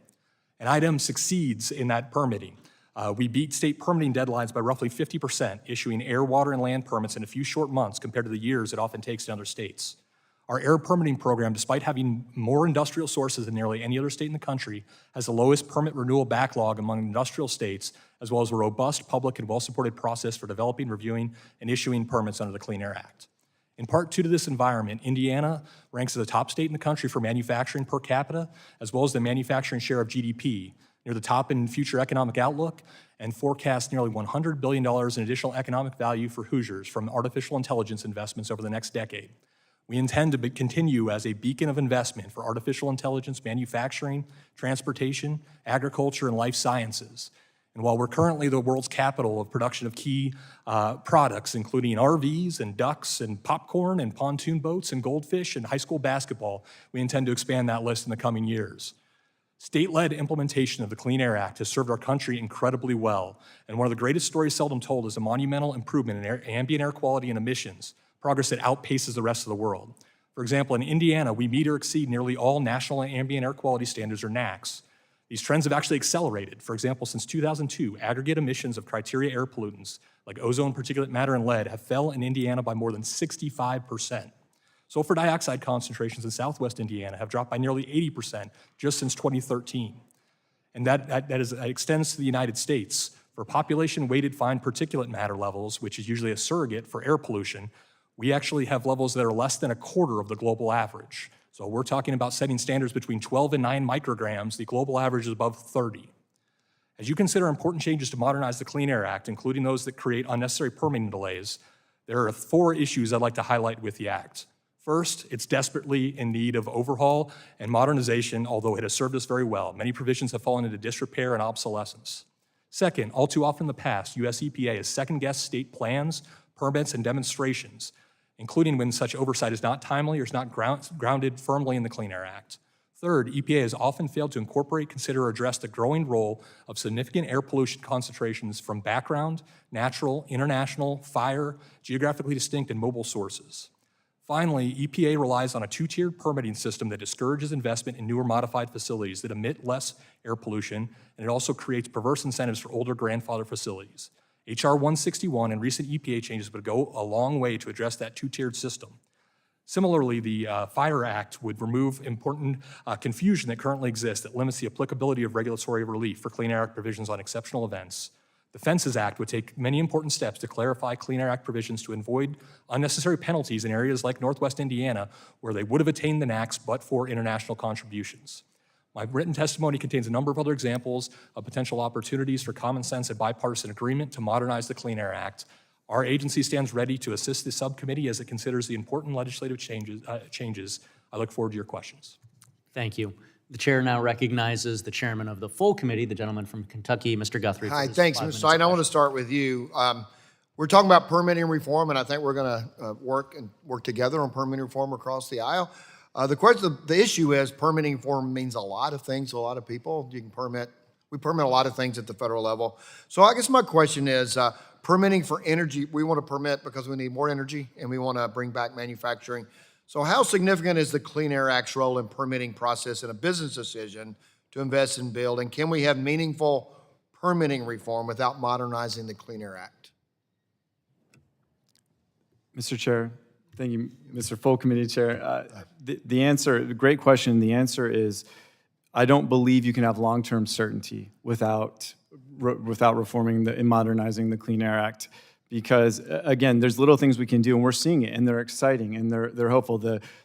[SPEAKER 11] And IDEM succeeds in that permitting. We beat state permitting deadlines by roughly 50%, issuing air, water, and land permits in a few short months compared to the years it often takes in other states. Our air permitting program, despite having more industrial sources than nearly any other state in the country, has the lowest permit renewal backlog among industrial states, as well as a robust, public, and well-supported process for developing, reviewing, and issuing permits under the Clean Air Act. In part due to this environment, Indiana ranks as the top state in the country for manufacturing per capita, as well as the manufacturing share of GDP, near the top in future economic outlook, and forecasts nearly $100 billion in additional economic value for Hoosiers from artificial intelligence investments over the next decade. We intend to continue as a beacon of investment for artificial intelligence, manufacturing, transportation, agriculture, and life sciences. And while we're currently the world's capital of production of key products, including RVs and ducks and popcorn and pontoon boats and goldfish and high school basketball, we intend to expand that list in the coming years. State-led implementation of the Clean Air Act has served our country incredibly well, and one of the greatest stories seldom told is a monumental improvement in ambient air quality and emissions, progress that outpaces the rest of the world. For example, in Indiana, we meet or exceed nearly all national ambient air quality standards, or NAAQS. These trends have actually accelerated. For example, since 2002, aggregate emissions of criteria air pollutants like ozone, particulate matter, and lead have fell in Indiana by more than 65%. Sulfur dioxide concentrations in southwest Indiana have dropped by nearly 80% just since 2013. And that extends to the United States. For population-weighted fine particulate matter levels, which is usually a surrogate for air pollution, we actually have levels that are less than a quarter of the global average. So we're talking about setting standards between 12 and 9 micrograms. The global average is above 30. As you consider important changes to modernize the Clean Air Act, including those that create unnecessary permitting delays, there are 4 issues I'd like to highlight with the Act. First, it's desperately in need of overhaul and modernization, although it has served us very well. Many provisions have fallen into disrepair and obsolescence. Second, all too often in the past, US EPA has second-guessed state plans, permits, and demonstrations, including when such oversight is not timely or is not grounded firmly in the Clean Air Act. Third, EPA has often failed to incorporate, consider, or address the growing role of significant air pollution concentrations from background, natural, international, fire, geographically distinct, and mobile sources. Finally, EPA relies on a 2-tiered permitting system that discourages investment in newer modified facilities that emit less air pollution, and it also creates perverse incentives for older grandfather facilities. H.R. 161 and recent EPA changes would go a long way to address that 2-tiered system. Similarly, the Fire Act would remove important confusion that currently exists that limits the applicability of regulatory relief for Clean Air Act provisions on exceptional events. The Fences Act would take many important steps to clarify Clean Air Act provisions to avoid unnecessary penalties in areas like Northwest Indiana, where they would have attained the NAAQS but for international contributions. My written testimony contains a number of other examples of potential opportunities for common sense and bipartisan agreement to modernize the Clean Air Act. Our agency stands ready to assist the subcommittee as it considers the important legislative changes. I look forward to your questions.
[SPEAKER 9] Thank you. The chair now recognizes the chairman of the full committee, the gentleman from Kentucky, Mr. Guthrie.
[SPEAKER 3] Hi, thanks, Mr. Stein. I want to start with you. We're talking about permitting reform, and I think we're going to work together on permitting reform across the aisle. The issue is permitting reform means a lot of things to a lot of people. We permit a lot of things at the federal level. So I guess my question is, permitting for energy, we want to permit because we need more energy and we want to bring back manufacturing. So how significant is the Clean Air Act's role in permitting process in a business decision to invest in build? And can we have meaningful permitting reform without modernizing the Clean Air Act?
[SPEAKER 4] Mr. Chair, thank you, Mr. Full Committee Chair. The answer, great question. The answer is, I don't believe you can have long-term certainty without reforming and modernizing the Clean Air Act. Because again, there's little things we can do, and we're seeing it, and they're exciting, and they're hopeful.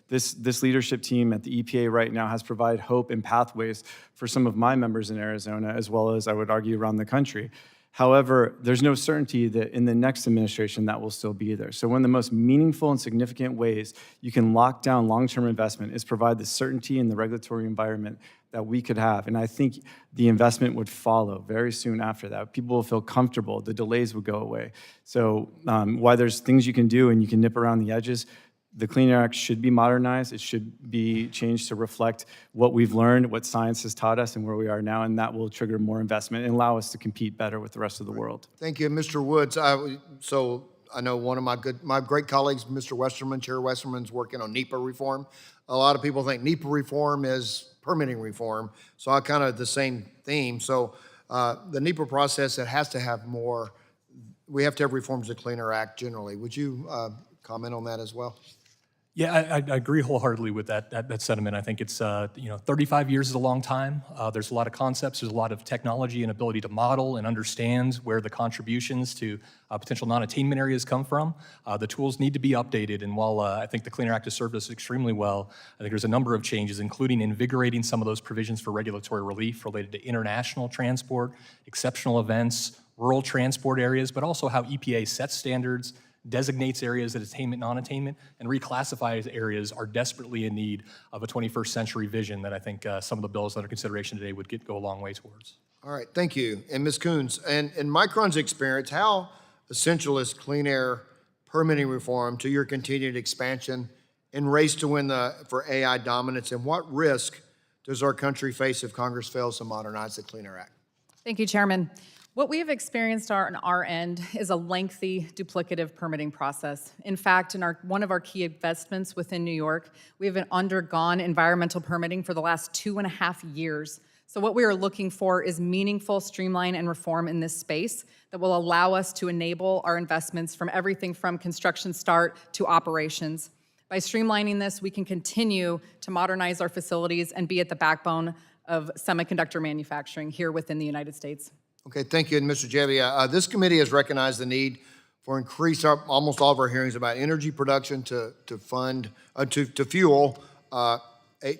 [SPEAKER 4] This leadership team at the EPA right now has provided hope and pathways for some of my members in Arizona, as well as, I would argue, around the country. However, there's no certainty that in the next administration that will still be there. So one of the most meaningful and significant ways you can lock down long-term investment is provide the certainty in the regulatory environment that we could have. And I think the investment would follow very soon after that. People will feel comfortable. The delays would go away. So while there's things you can do and you can nip around the edges, the Clean Air Act should be modernized. It should be changed to reflect what we've learned, what science has taught us, and where we are now, and that will trigger more investment and allow us to compete better with the rest of the world.
[SPEAKER 3] Thank you, Mr. Woods. So I know one of my great colleagues, Mr. Westerman, Chair Westerman's working on NEPA reform. A lot of people think NEPA reform is permitting reform, so I kind of the same theme. So the NEPA process, it has to have more, we have to have reforms to the Clean Air Act generally. Would you comment on that as well?
[SPEAKER 11] Yeah, I agree wholeheartedly with that sentiment. I think it's, 35 years is a long time. There's a lot of concepts, there's a lot of technology and ability to model and understand where the contributions to potential non-attainment areas come from. The tools need to be updated, and while I think the Clean Air Act has served us extremely well, I think there's a number of changes, including invigorating some of those provisions for regulatory relief related to international transport, exceptional events, rural transport areas, but also how EPA sets standards, designates areas as attainment, non-attainment, and reclassifies areas are desperately in need of a 21st century vision that I think some of the bills under consideration today would go a long way towards.
[SPEAKER 3] All right, thank you. And Ms. Coons, and in Micron's experience, how essential is clean air permitting reform to your continued expansion and race to win for AI dominance? And what risk does our country face if Congress fails to modernize the Clean Air Act?
[SPEAKER 5] Thank you, Chairman. What we have experienced on our end is a lengthy, duplicative permitting process. In fact, in one of our key investments within New York, we have undergone environmental permitting for the last 2.5 years. So what we are looking for is meaningful streamline and reform in this space that will allow us to enable our investments from everything from construction start to operations. By streamlining this, we can continue to modernize our facilities and be at the backbone of semiconductor manufacturing here within the United States.
[SPEAKER 3] Okay, thank you. And Mr. Gebbia, this committee has recognized the need for almost all of our hearings about energy production to fuel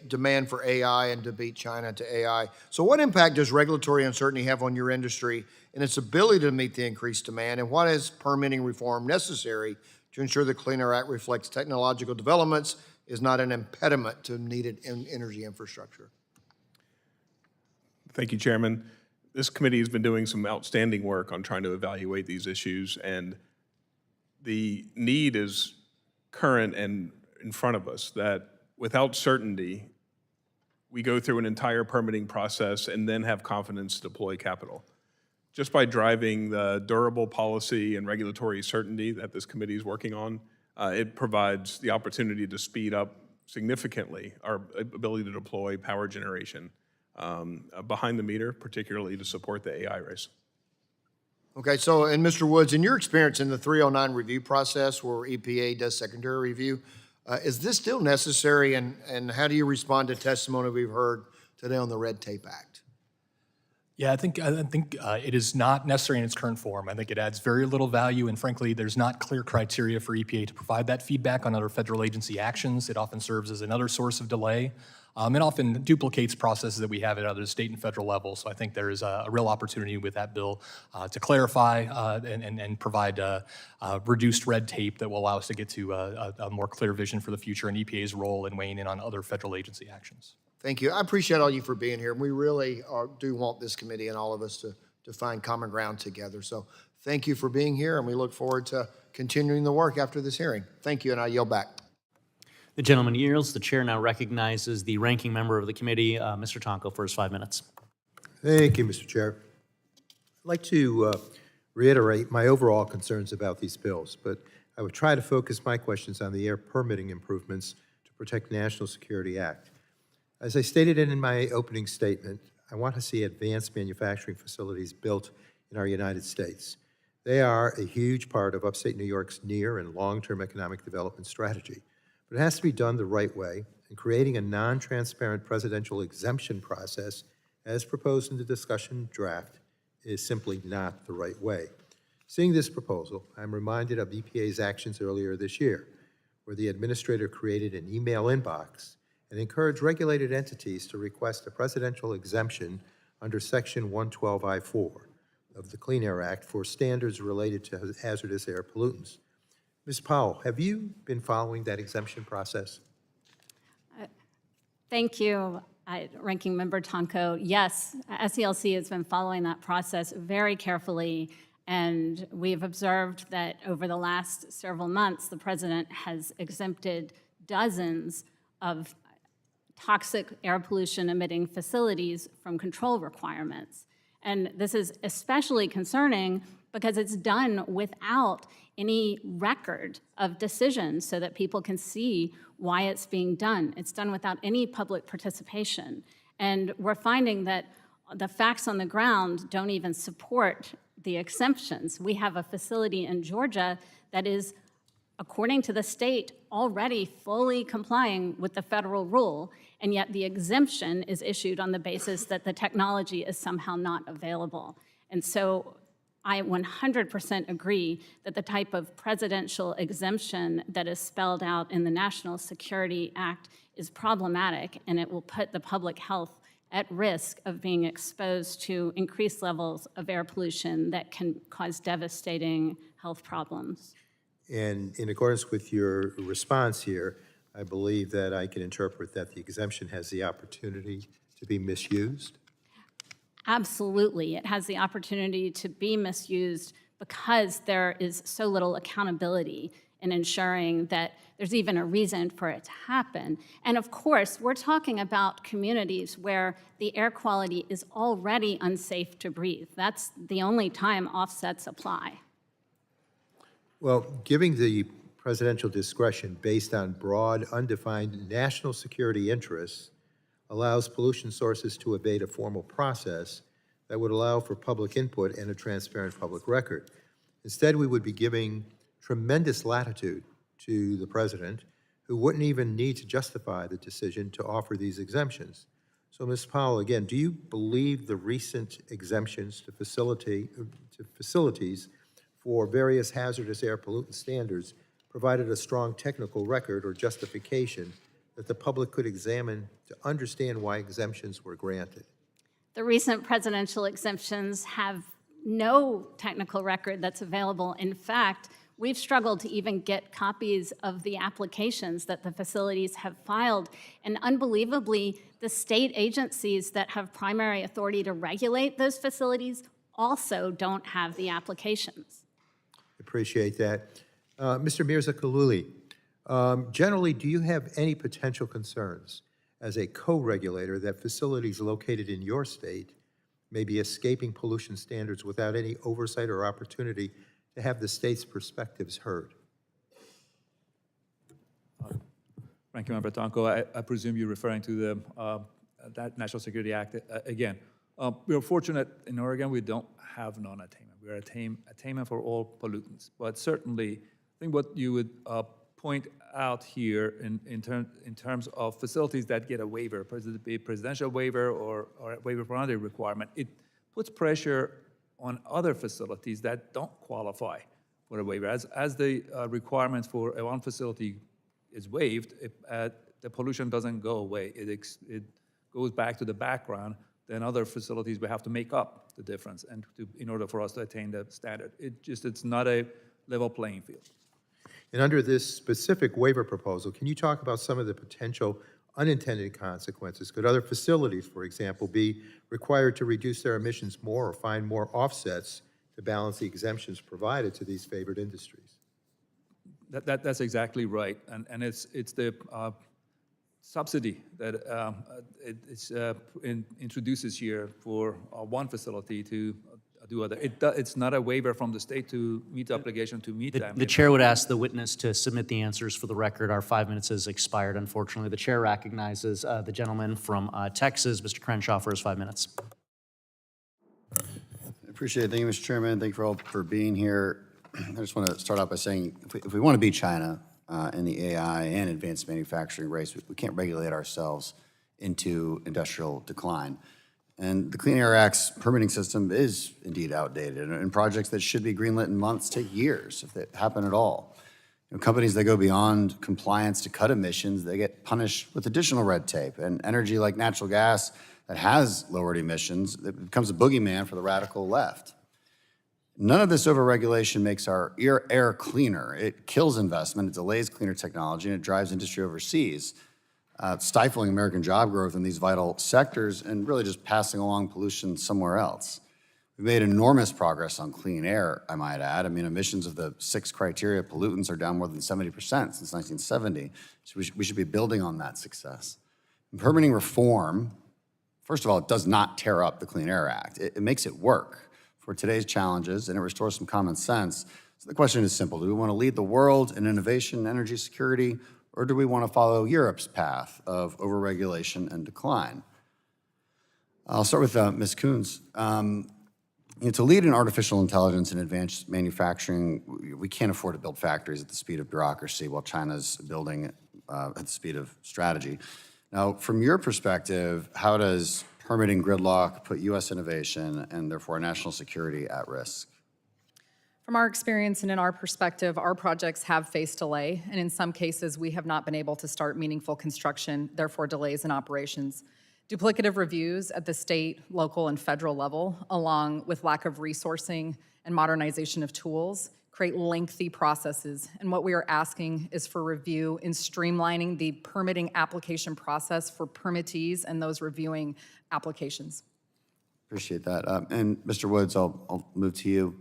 [SPEAKER 3] demand for AI and to beat China to AI. So what impact does regulatory uncertainty have on your industry and its ability to meet the increased demand? And what is permitting reform necessary to ensure the Clean Air Act reflects technological developments, is not an impediment to needed energy infrastructure?
[SPEAKER 8] Thank you, Chairman. This committee has been doing some outstanding work on trying to evaluate these issues, and the need is current and in front of us, that without certainty, we go through an entire permitting process and then have confidence to deploy capital. Just by driving the durable policy and regulatory certainty that this committee is working on, it provides the opportunity to speed up significantly our ability to deploy power generation behind the meter, particularly to support the AI race.
[SPEAKER 3] Okay, so, and Mr. Woods, in your experience in the 309 review process where EPA does secondary review, is this still necessary, and how do you respond to testimony we've heard today on the Red Tape Act?
[SPEAKER 11] Yeah, I think it is not necessary in its current form. I think it adds very little value, and frankly, there's not clear criteria for EPA to provide that feedback on other federal agency actions. It often serves as another source of delay. It often duplicates processes that we have at other state and federal levels. So I think there is a real opportunity with that bill to clarify and provide reduced red tape that will allow us to get to a more clear vision for the future and EPA's role in weighing in on other federal agency actions.
[SPEAKER 3] Thank you. I appreciate all you for being here. We really do want this committee and all of us to find common ground together. So thank you for being here, and we look forward to continuing the work after this hearing. Thank you, and I yield back.
[SPEAKER 9] The gentleman yields. The chair now recognizes the ranking member of the committee, Mr. Tonko, for his 5 minutes.
[SPEAKER 1] Thank you, Mr. Chair. I'd like to reiterate my overall concerns about these bills, but I would try to focus my questions on the air permitting improvements to protect the National Security Act. As I stated in my opening statement, I want to see advanced manufacturing facilities built in our United States. They are a huge part of upstate New York's near and long-term economic development strategy. But it has to be done the right way, and creating a non-transparent presidential exemption process, as proposed in the discussion draft, is simply not the right way. Seeing this proposal, I'm reminded of EPA's actions earlier this year, where the administrator created an email inbox and encouraged regulated entities to request a presidential exemption under Section 112I-4 of the Clean Air Act for standards related to hazardous air pollutants. Ms. Powell, have you been following that exemption process?
[SPEAKER 7] Thank you, Ranking Member Tonko. Yes, SELC has been following that process very carefully, and we've observed that over the last several months, the president has exempted dozens of toxic air pollution emitting facilities from control requirements. And this is especially concerning because it's done without any record of decisions so that people can see why it's being done. It's done without any public participation. And we're finding that the facts on the ground don't even support the exemptions. We have a facility in Georgia that is, according to the state, already fully complying with the federal rule, and yet the exemption is issued on the basis that the technology is somehow not available. And so I 100% agree that the type of presidential exemption that is spelled out in the National Security Act is problematic, and it will put the public health at risk of being exposed to increased levels of air pollution that can cause devastating health problems.
[SPEAKER 1] And in accordance with your response here, I believe that I can interpret that the exemption has the opportunity to be misused.
[SPEAKER 7] Absolutely, it has the opportunity to be misused because there is so little accountability in ensuring that there's even a reason for it to happen. And of course, we're talking about communities where the air quality is already unsafe to breathe. That's the only time offsets apply.
[SPEAKER 1] Well, giving the presidential discretion based on broad, undefined national security interests allows pollution sources to evade a formal process that would allow for public input and a transparent public record. Instead, we would be giving tremendous latitude to the president, who wouldn't even need to justify the decision to offer these exemptions. So, Ms. Powell, again, do you believe the recent exemptions to facilities for various hazardous air pollutant standards provided a strong technical record or justification that the public could examine to understand why exemptions were granted?
[SPEAKER 7] The recent presidential exemptions have no technical record that's available. In fact, we've struggled to even get copies of the applications that the facilities have filed. And unbelievably, the state agencies that have primary authority to regulate those facilities also don't have the applications.
[SPEAKER 1] Appreciate that. Mr. Mirza-Khalili, generally, do you have any potential concerns as a co-regulator that facilities located in your state may be escaping pollution standards without any oversight or opportunity to have the state's perspectives heard?
[SPEAKER 10] Ranking Member Tonko, I presume you're referring to the that National Security Act again. We are fortunate in Oregon, we don't have non-attainment. We are attainment for all pollutants. But certainly, I think what you would point out here in terms of facilities that get a waiver, be it presidential waiver or a waiver for another requirement, it puts pressure on other facilities that don't qualify for a waiver. As the requirement for one facility is waived, the pollution doesn't go away. It goes back to the background. Then other facilities will have to make up the difference and in order for us to attain the standard. It's not a level playing field.
[SPEAKER 1] And under this specific waiver proposal, can you talk about some of the potential unintended consequences? Could other facilities, for example, be required to reduce their emissions more or find more offsets to balance the exemptions provided to these favored industries?
[SPEAKER 10] That's exactly right, and it's the subsidy that introduces here for one facility to do other. It's not a waiver from the state to meet the obligation to meet them.
[SPEAKER 9] The chair would ask the witness to submit the answers for the record. Our 5 minutes has expired, unfortunately. The chair recognizes the gentleman from Texas, Mr. Crenshaw, for his 5 minutes.
[SPEAKER 6] I appreciate it. Thank you, Mr. Chairman. Thank you all for being here. I just want to start out by saying if we want to beat China in the AI and advanced manufacturing race, we can't regulate ourselves into industrial decline. And the Clean Air Act's permitting system is indeed outdated, and projects that should be greenlit in months take years, if they happen at all. You know, companies that go beyond compliance to cut emissions, they get punished with additional red tape. And energy like natural gas that has lowered emissions, it becomes a boogeyman for the radical left. None of this overregulation makes our air cleaner. It kills investment, it delays cleaner technology, and it drives industry overseas, stifling American job growth in these vital sectors and really just passing along pollution somewhere else. We've made enormous progress on clean air, I might add. I mean, emissions of the 6 criteria pollutants are down more than 70% since 1970. So we should be building on that success. And permitting reform, first of all, it does not tear up the Clean Air Act. It makes it work for today's challenges, and it restores some common sense. So the question is simple. Do we want to lead the world in innovation and energy security, or do we want to follow Europe's path of overregulation and decline? I'll start with Ms. Coons. To lead in artificial intelligence and advanced manufacturing, we can't afford to build factories at the speed of bureaucracy while China's building at the speed of strategy. Now, from your perspective, how does permitting gridlock put U.S. innovation and therefore national security at risk?
[SPEAKER 5] From our experience and in our perspective, our projects have faced delay, and in some cases, we have not been able to start meaningful construction, therefore delays in operations. Duplicative reviews at the state, local, and federal level, along with lack of resourcing and modernization of tools, create lengthy processes. And what we are asking is for review in streamlining the permitting application process for permittees and those reviewing applications.
[SPEAKER 6] Appreciate that. And Mr. Woods, I'll move to you.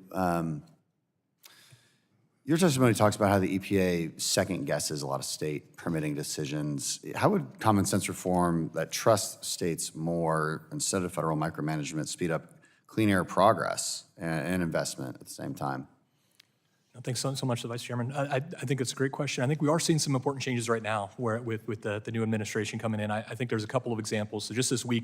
[SPEAKER 6] Your testimony talks about how the EPA second guesses a lot of state permitting decisions. How would common sense reform that trusts states more instead of federal micromanagement speed up clean air progress and investment at the same time?
[SPEAKER 11] Thanks so much, Vice Chairman. I think it's a great question. I think we are seeing some important changes right now where with the new administration coming in. I think there's a couple of examples. So just this week,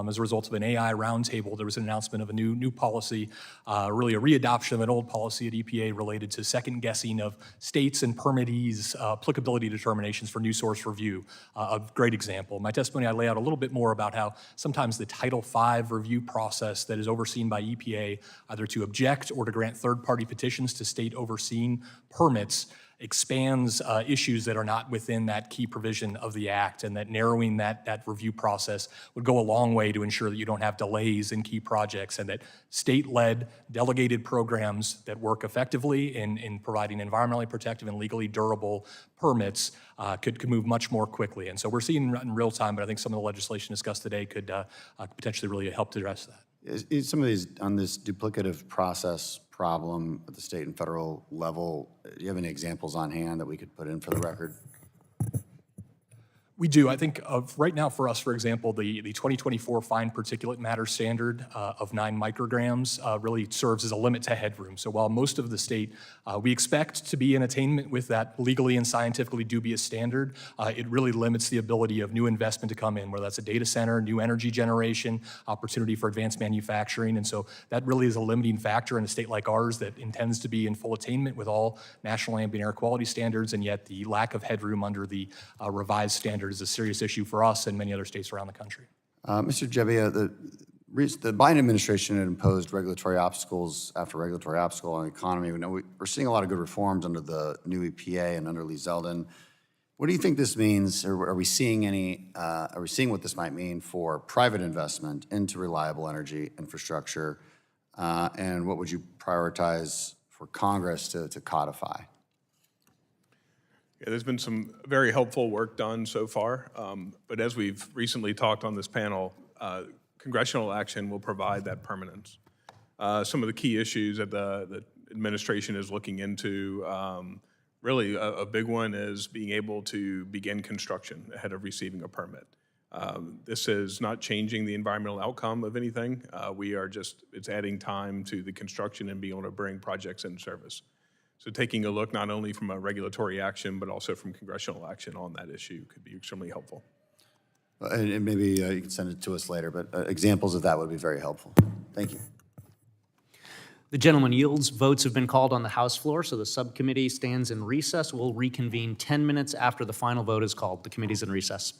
[SPEAKER 11] as a result of an AI roundtable, there was an announcement of a new policy, really a readoption of an old policy at EPA related to second guessing of states and permittees' applicability determinations for new source review. A great example. In my testimony, I lay out a little bit more about how sometimes the Title V review process that is overseen by EPA, either to object or to grant third-party petitions to state overseen permits, expands issues that are not within that key provision of the act, and that narrowing that review process would go a long way to ensure that you don't have delays in key projects, and that state-led delegated programs that work effectively in providing environmentally protective and legally durable permits could move much more quickly. And so we're seeing in real time, but I think some of the legislation discussed today could potentially really help to address that.
[SPEAKER 6] Is some of these, on this duplicative process problem at the state and federal level, do you have any examples on hand that we could put in for the record?
[SPEAKER 11] We do. I think of right now for us, for example, the 2024 fine particulate matter standard of 9 micrograms really serves as a limit to headroom. So while most of the state, we expect to be in attainment with that legally and scientifically dubious standard, it really limits the ability of new investment to come in, whether that's a data center, new energy generation, opportunity for advanced manufacturing. And so that really is a limiting factor in a state like ours that intends to be in full attainment with all national ambient air quality standards, and yet the lack of headroom under the revised standard is a serious issue for us and many other states around the country.
[SPEAKER 6] Mr. Gebbia, the Biden administration had imposed regulatory obstacles after regulatory obstacle on the economy. We know we're seeing a lot of good reforms under the new EPA and under Lee Zeldin. What do you think this means, or are we seeing what this might mean for private investment into reliable energy infrastructure? And what would you prioritize for Congress to codify?
[SPEAKER 8] Yeah, there's been some very helpful work done so far, but as we've recently talked on this panel, congressional action will provide that permanence. Some of the key issues that the administration is looking into, really a big one is being able to begin construction ahead of receiving a permit. This is not changing the environmental outcome of anything. It's adding time to the construction and being able to bring projects in service. So taking a look not only from a regulatory action, but also from congressional action on that issue could be extremely helpful.
[SPEAKER 6] And maybe you can send it to us later, but examples of that would be very helpful. Thank you.
[SPEAKER 9] The gentleman yields. Votes have been called on the House floor, so the subcommittee stands in recess. We'll reconvene 10 minutes after the final vote is called. The committee's in recess.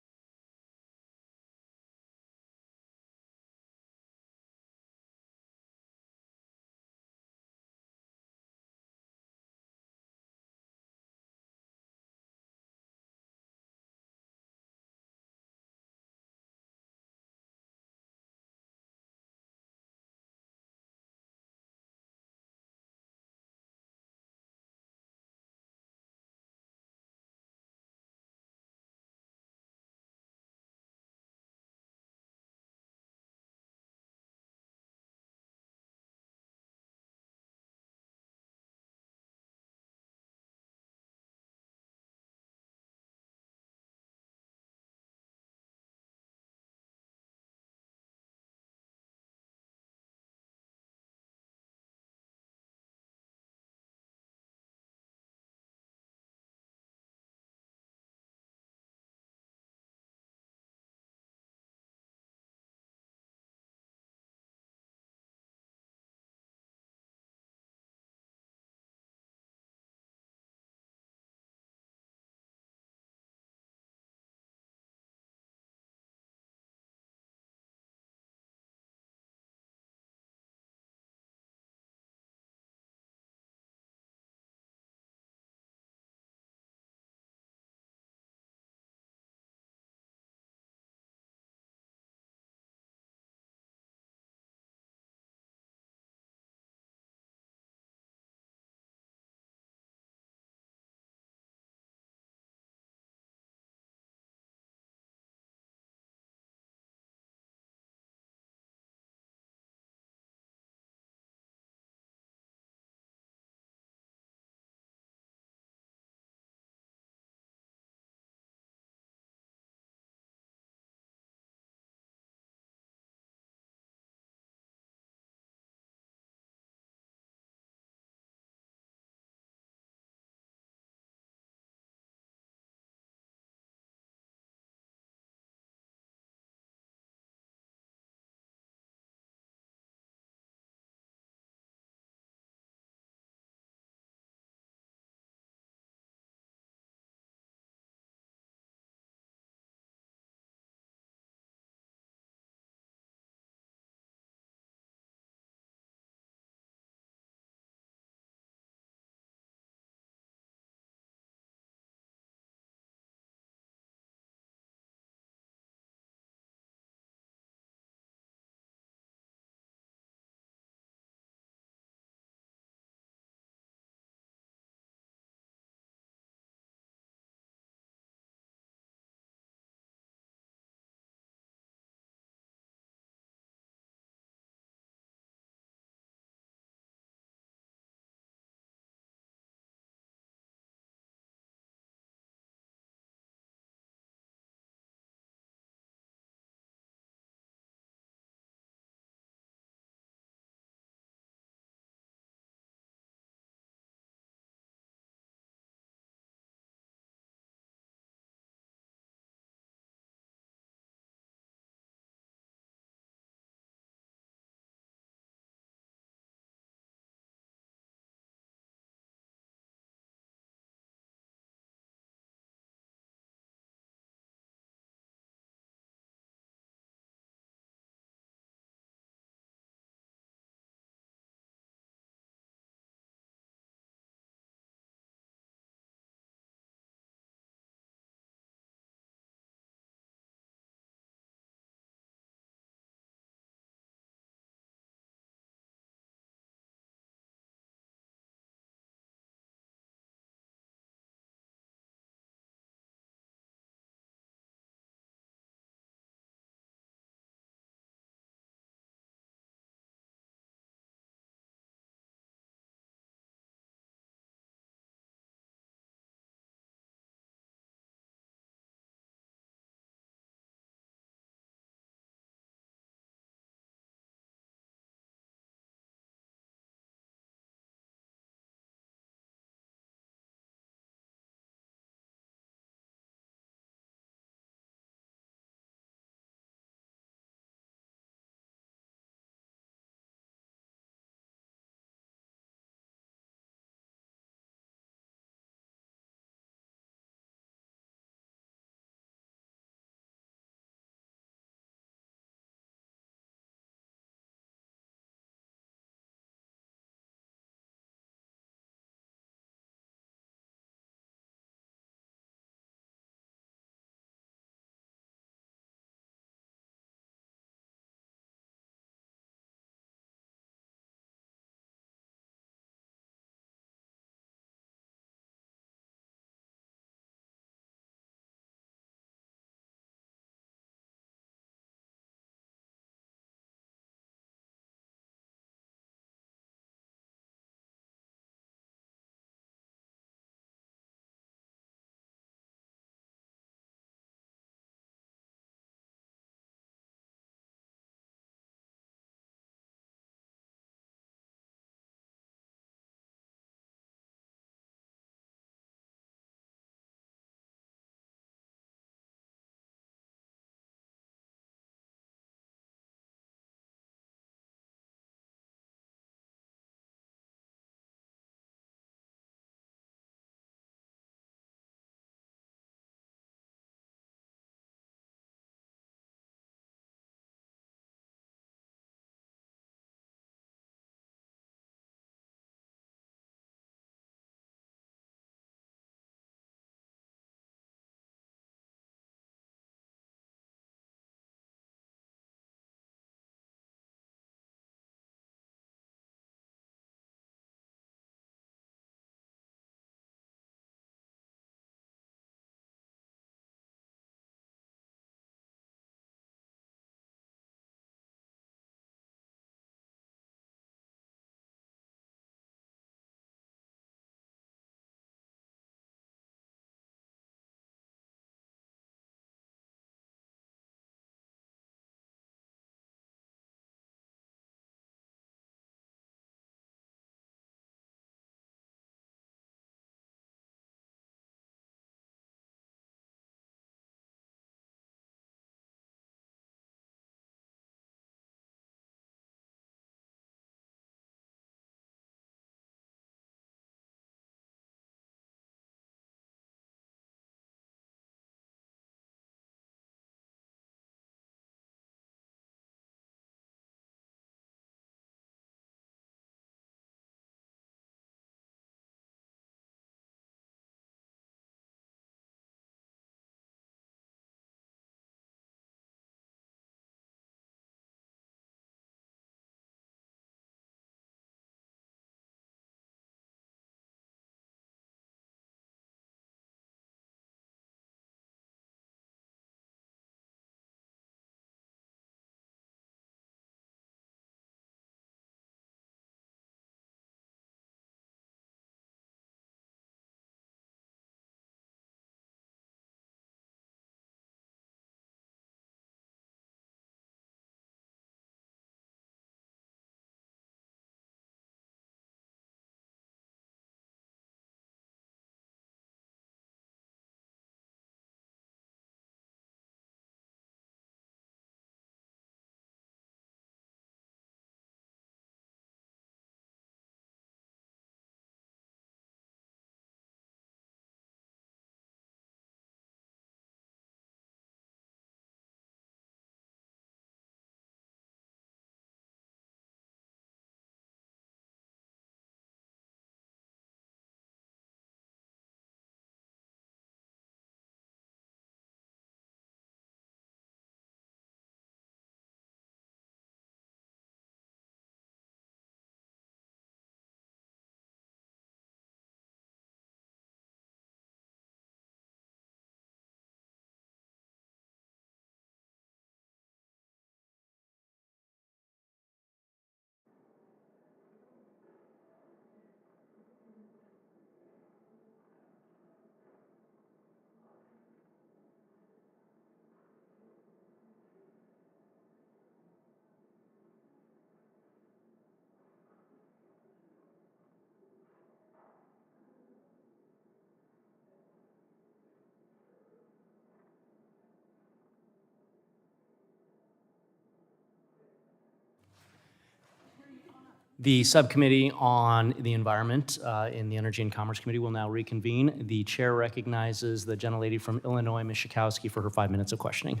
[SPEAKER 9] The Subcommittee on the Environment in the Energy and Commerce Committee will now reconvene. The chair recognizes the gentlelady from Illinois, Ms. Schakowsky, for her 5 minutes of questioning.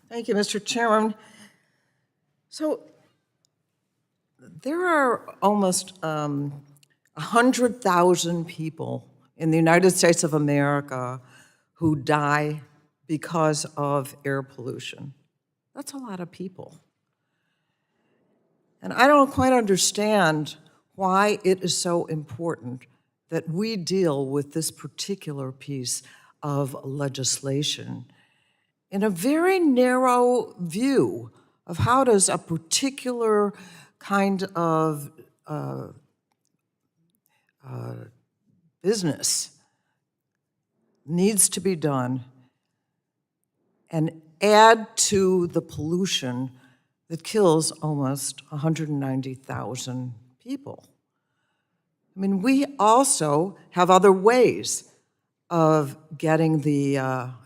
[SPEAKER 12] Thank you, Mr. Chairman. So there are almost 100,000 people in the United States of America who die because of air pollution. That's a lot of people. And I don't quite understand why it is so important that we deal with this particular piece of legislation in a very narrow view of how does a particular kind of business needs to be done and add to the pollution that kills almost 190,000 people. I mean, we also have other ways of getting the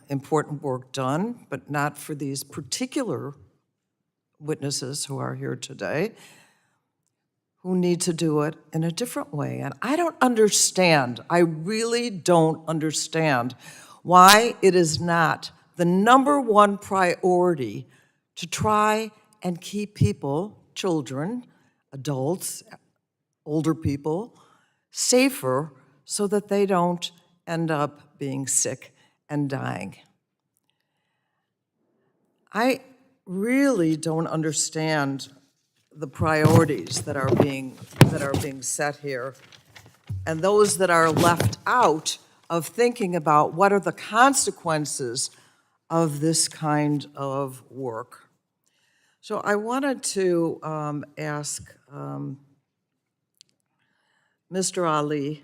[SPEAKER 12] important work done, but not for these particular witnesses who are here today, who need to do it in a different way. And I don't understand, I really don't understand why it is not the #1 priority to try and keep people, children, adults, older people, safer so that they don't end up being sick and dying. I really don't understand the priorities that are being set here, and those that are left out of thinking about what are the consequences of this kind of work. So I wanted to ask Mr. Ali,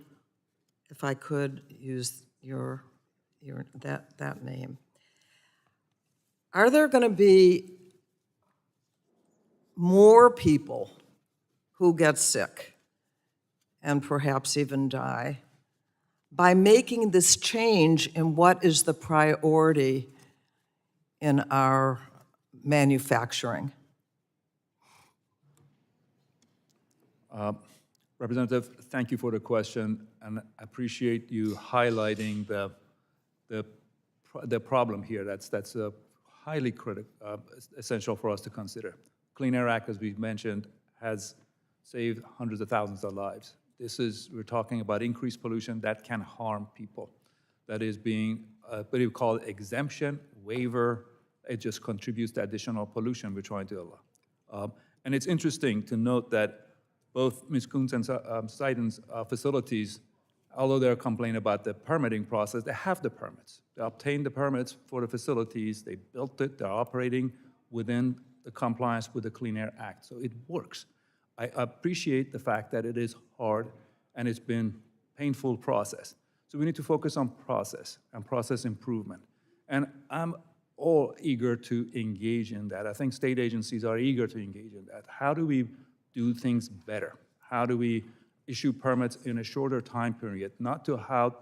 [SPEAKER 12] if I could use that name. Are there going to be more people who get sick and perhaps even die by making this change in what is the priority in our manufacturing?
[SPEAKER 10] Representative, thank you for the question, and I appreciate you highlighting the problem here. That's highly critical, essential for us to consider. Clean Air Act, as we've mentioned, has saved hundreds of thousands of lives. We're talking about increased pollution that can harm people. That is being, what do you call it, exemption, waiver. It just contributes to additional pollution we're trying to allow. And it's interesting to note that both Ms. Kuntz and Seiden's facilities, although they're complaining about the permitting process, they have the permits. They obtained the permits for the facilities, they built it, they're operating within the compliance with the Clean Air Act, so it works. I appreciate the fact that it is hard and it's been a painful process. So we need to focus on process and process improvement. And I'm all eager to engage in that. I think state agencies are eager to engage in that. How do we do things better? How do we issue permits in a shorter time period? Not to how,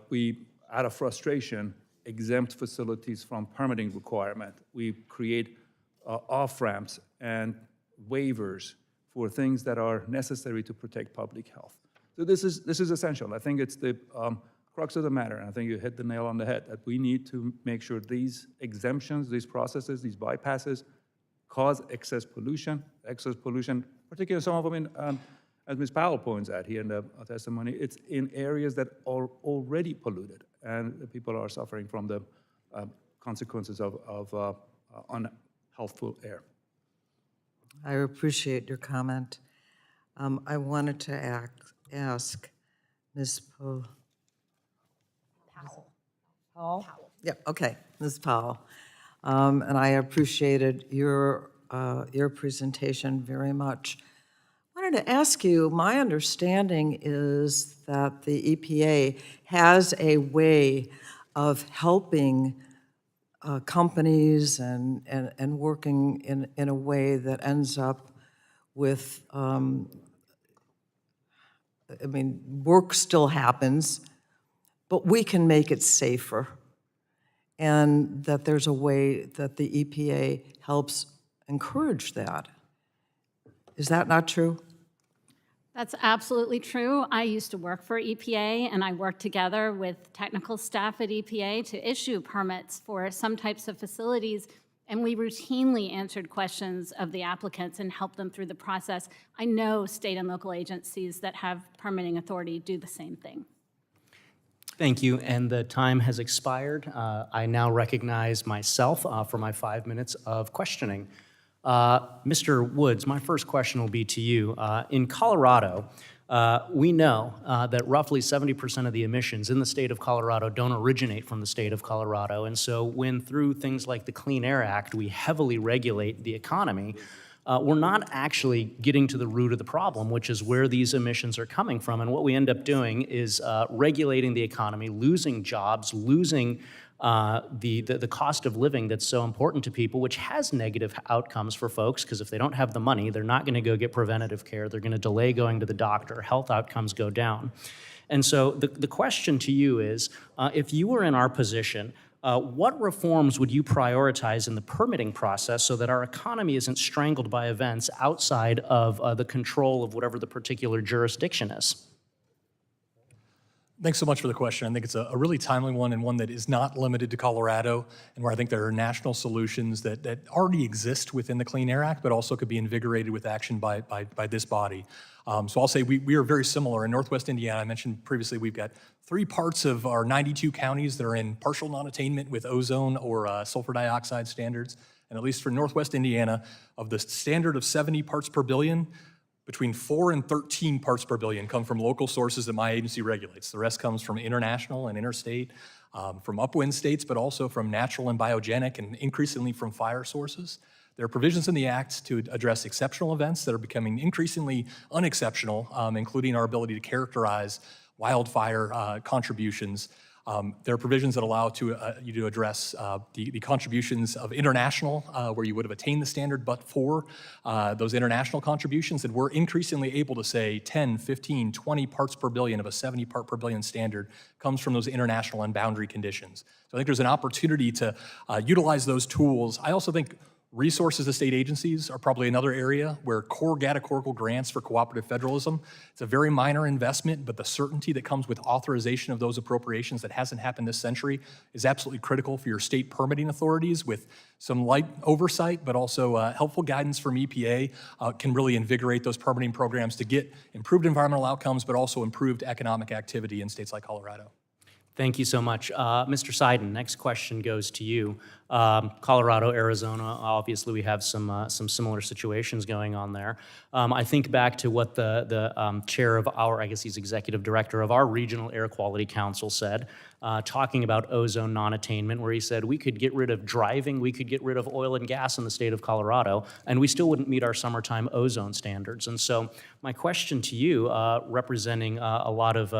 [SPEAKER 10] we, out of frustration, exempt facilities from permitting requirement. We create off-ramps and waivers for things that are necessary to protect public health. So this is essential. I think it's the crux of the matter, and I think you hit the nail on the head, that we need to make sure these exemptions, these processes, these bypasses cause excess pollution, particularly some of them, as Ms. Powell points out here in the testimony, it's in areas that are already polluted, and the people are suffering from the consequences of unhealthful air.
[SPEAKER 12] I appreciate your comment. I wanted to ask Ms. Powell. Yeah, okay, Ms. Powell. And I appreciated your presentation very much. I wanted to ask you, my understanding is that the EPA has a way of helping companies and working in a way that ends up with, work still happens, but we can make it safer. And that there's a way that the EPA helps encourage that. Is that not true?
[SPEAKER 7] That's absolutely true. I used to work for EPA, and I worked together with technical staff at EPA to issue permits for some types of facilities, and we routinely answered questions of the applicants and helped them through the process. I know state and local agencies that have permitting authority do the same thing.
[SPEAKER 9] Thank you, and the time has expired. I now recognize myself for my 5 minutes of questioning. Mr. Woods, my first question will be to you. In Colorado, we know that roughly 70% of the emissions in the state of Colorado don't originate from the state of Colorado, and so when through things like the Clean Air Act, we heavily regulate the economy, we're not actually getting to the root of the problem, which is where these emissions are coming from. And what we end up doing is regulating the economy, losing jobs, losing the cost of living that's so important to people, which has negative outcomes for folks, because if they don't have the money, they're not going to go get preventative care. They're going to delay going to the doctor. Health outcomes go down. And so the question to you is, if you were in our position, what reforms would you prioritize in the permitting process so that our economy isn't strangled by events outside of the control of whatever the particular jurisdiction is?
[SPEAKER 11] Thanks so much for the question. I think it's a really timely one, and one that is not limited to Colorado, and where I think there are national solutions that already exist within the Clean Air Act, but also could be invigorated with action by this body. So I'll say we are very similar. In Northwest Indiana, I mentioned previously, we've got 3 parts of our 92 counties that are in partial non-attainment with ozone or sulfur dioxide standards. And at least for Northwest Indiana, of the standard of 70 parts per billion, between 4 and 13 parts per billion come from local sources that my agency regulates. The rest comes from international and interstate, from upwind states, but also from natural and biogenic, and increasingly from fire sources. There are provisions in the Act to address exceptional events that are becoming increasingly unexceptional, including our ability to characterize wildfire contributions. There are provisions that allow you to address the contributions of international, where you would have attained the standard, but for those international contributions, and we're increasingly able to say 10, 15, 20 parts per billion of a 70 part per billion standard comes from those international and boundary conditions. So I think there's an opportunity to utilize those tools. I also think resources to state agencies are probably another area where core categorical grants for cooperative federalism, it's a very minor investment, but the certainty that comes with authorization of those appropriations that hasn't happened this century is absolutely critical for your state permitting authorities, with some light oversight, but also helpful guidance from EPA can really invigorate those permitting programs to get improved environmental outcomes, but also improved economic activity in states like Colorado.
[SPEAKER 9] Thank you so much. Mr. Seiden, next question goes to you. Colorado, Arizona, obviously we have some similar situations going on there. I think back to what the chair of our, I guess he's executive director of our Regional Air Quality Council said, talking about ozone non-attainment, where he said we could get rid of driving, we could get rid of oil and gas in the state of Colorado, and we still wouldn't meet our summertime ozone standards. And so my question to you, representing a lot of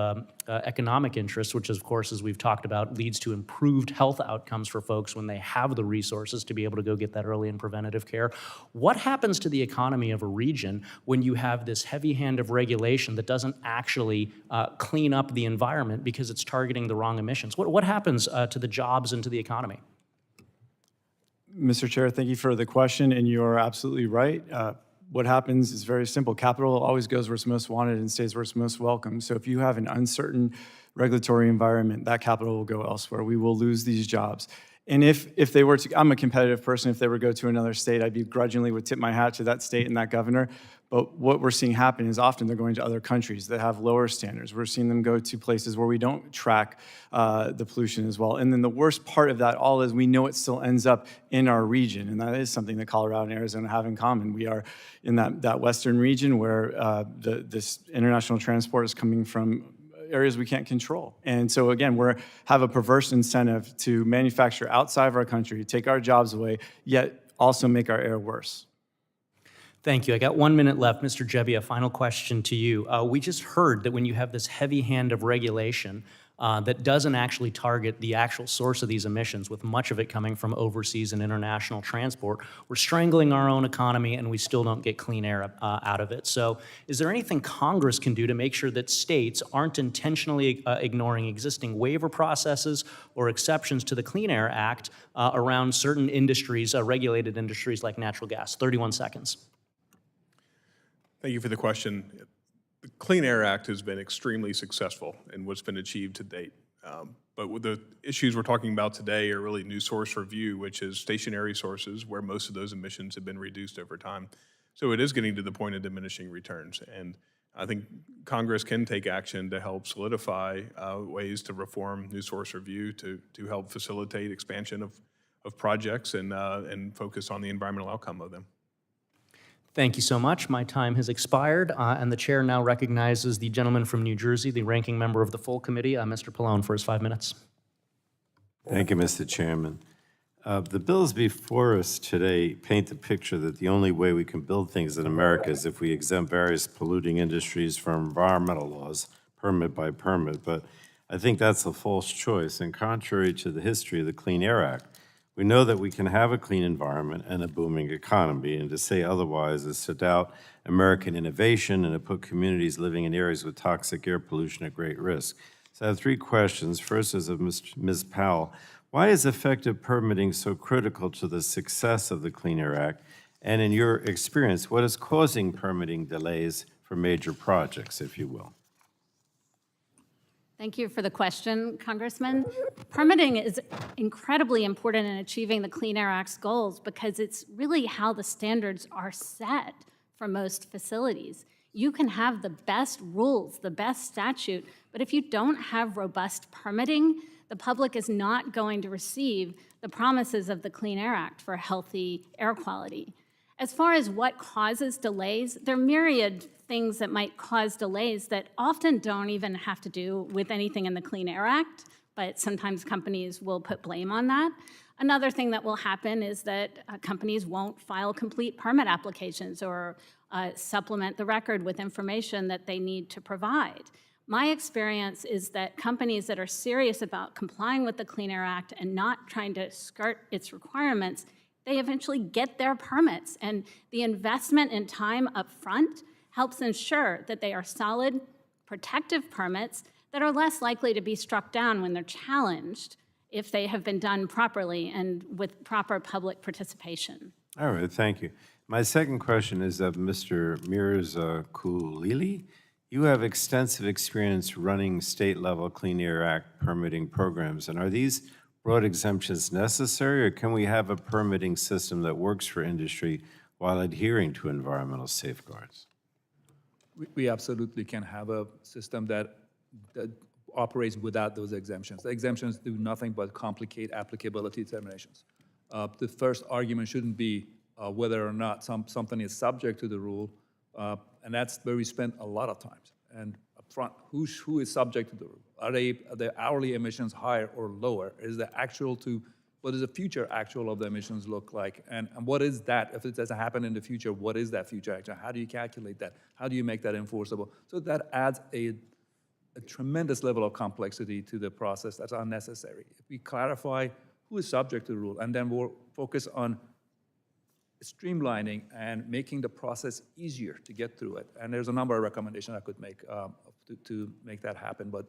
[SPEAKER 9] economic interests, which of course, as we've talked about, leads to improved health outcomes for folks when they have the resources to be able to go get that early and preventative care. What happens to the economy of a region when you have this heavy hand of regulation that doesn't actually clean up the environment because it's targeting the wrong emissions? What happens to the jobs and to the economy?
[SPEAKER 4] Mr. Chair, thank you for the question, and you are absolutely right. What happens is very simple. Capital always goes where it's most wanted and stays where it's most welcome. So if you have an uncertain regulatory environment, that capital will go elsewhere. We will lose these jobs. And if they were to, I'm a competitive person, if they were to go to another state, I'd begrudgingly would tip my hat to that state and that governor. But what we're seeing happen is often they're going to other countries that have lower standards. We're seeing them go to places where we don't track the pollution as well. And then the worst part of that all is we know it still ends up in our region. And that is something that Colorado and Arizona have in common. We are in that western region where this international transport is coming from areas we can't control. And so again, we have a perverse incentive to manufacture outside of our country, take our jobs away, yet also make our air worse.
[SPEAKER 9] Thank you. I got 1 minute left. Mr. Gebbia, a final question to you. We just heard that when you have this heavy hand of regulation that doesn't actually target the actual source of these emissions, with much of it coming from overseas and international transport, we're strangling our own economy and we still don't get clean air out of it. So is there anything Congress can do to make sure that states aren't intentionally ignoring existing waiver processes or exceptions to the Clean Air Act around certain industries, regulated industries like natural gas? 31 seconds.
[SPEAKER 8] Thank you for the question. The Clean Air Act has been extremely successful in what's been achieved to date. But with the issues we're talking about today are really new source review, which is stationary sources where most of those emissions have been reduced over time. So it is getting to the point of diminishing returns. And I think Congress can take action to help solidify ways to reform new source review to help facilitate expansion of projects and focus on the environmental outcome of them.
[SPEAKER 9] Thank you so much. My time has expired, and the chair now recognizes the gentleman from New Jersey, the ranking member of the full committee, Mr. Pallone, for his 5 minutes.
[SPEAKER 13] Thank you, Mr. Chairman. The bills before us today paint the picture that the only way we can build things in America is if we exempt various polluting industries from environmental laws, permit by permit. But I think that's a false choice. And contrary to the history of the Clean Air Act, we know that we can have a clean environment and a booming economy, and to say otherwise is to doubt American innovation and to put communities living in areas with toxic air pollution at great risk. So I have 3 questions. First is of Ms. Powell. Why is effective permitting so critical to the success of the Clean Air Act? And in your experience, what is causing permitting delays for major projects, if you will?
[SPEAKER 7] Thank you for the question, Congressman. Permitting is incredibly important in achieving the Clean Air Act's goals because it's really how the standards are set for most facilities. You can have the best rules, the best statute, but if you don't have robust permitting, the public is not going to receive the promises of the Clean Air Act for healthy air quality. As far as what causes delays, there are myriad things that might cause delays that often don't even have to do with anything in the Clean Air Act, but sometimes companies will put blame on that. Another thing that will happen is that companies won't file complete permit applications or supplement the record with information that they need to provide. My experience is that companies that are serious about complying with the Clean Air Act and not trying to skirt its requirements, they eventually get their permits. And the investment in time up front helps ensure that they are solid, protective permits that are less likely to be struck down when they're challenged if they have been done properly and with proper public participation.
[SPEAKER 13] All right, thank you. My second question is of Mr. Mirzakulili. You have extensive experience running state-level Clean Air Act permitting programs, and are these broad exemptions necessary, or can we have a permitting system that works for industry while adhering to environmental safeguards?
[SPEAKER 10] We absolutely can have a system that operates without those exemptions. The exemptions do nothing but complicate applicability determinations. The first argument shouldn't be whether or not something is subject to the rule, and that's where we spend a lot of time. And up front, who is subject to the rule? Are the hourly emissions higher or lower? Is the actual to, what does the future actual of the emissions look like? And what is that? If it doesn't happen in the future, what is that future actual? How do you calculate that? How do you make that enforceable? So that adds a tremendous level of complexity to the process that's unnecessary. If we clarify who is subject to the rule, and then we'll focus on streamlining and making the process easier to get through it. And there's a number of recommendations I could make to make that happen, but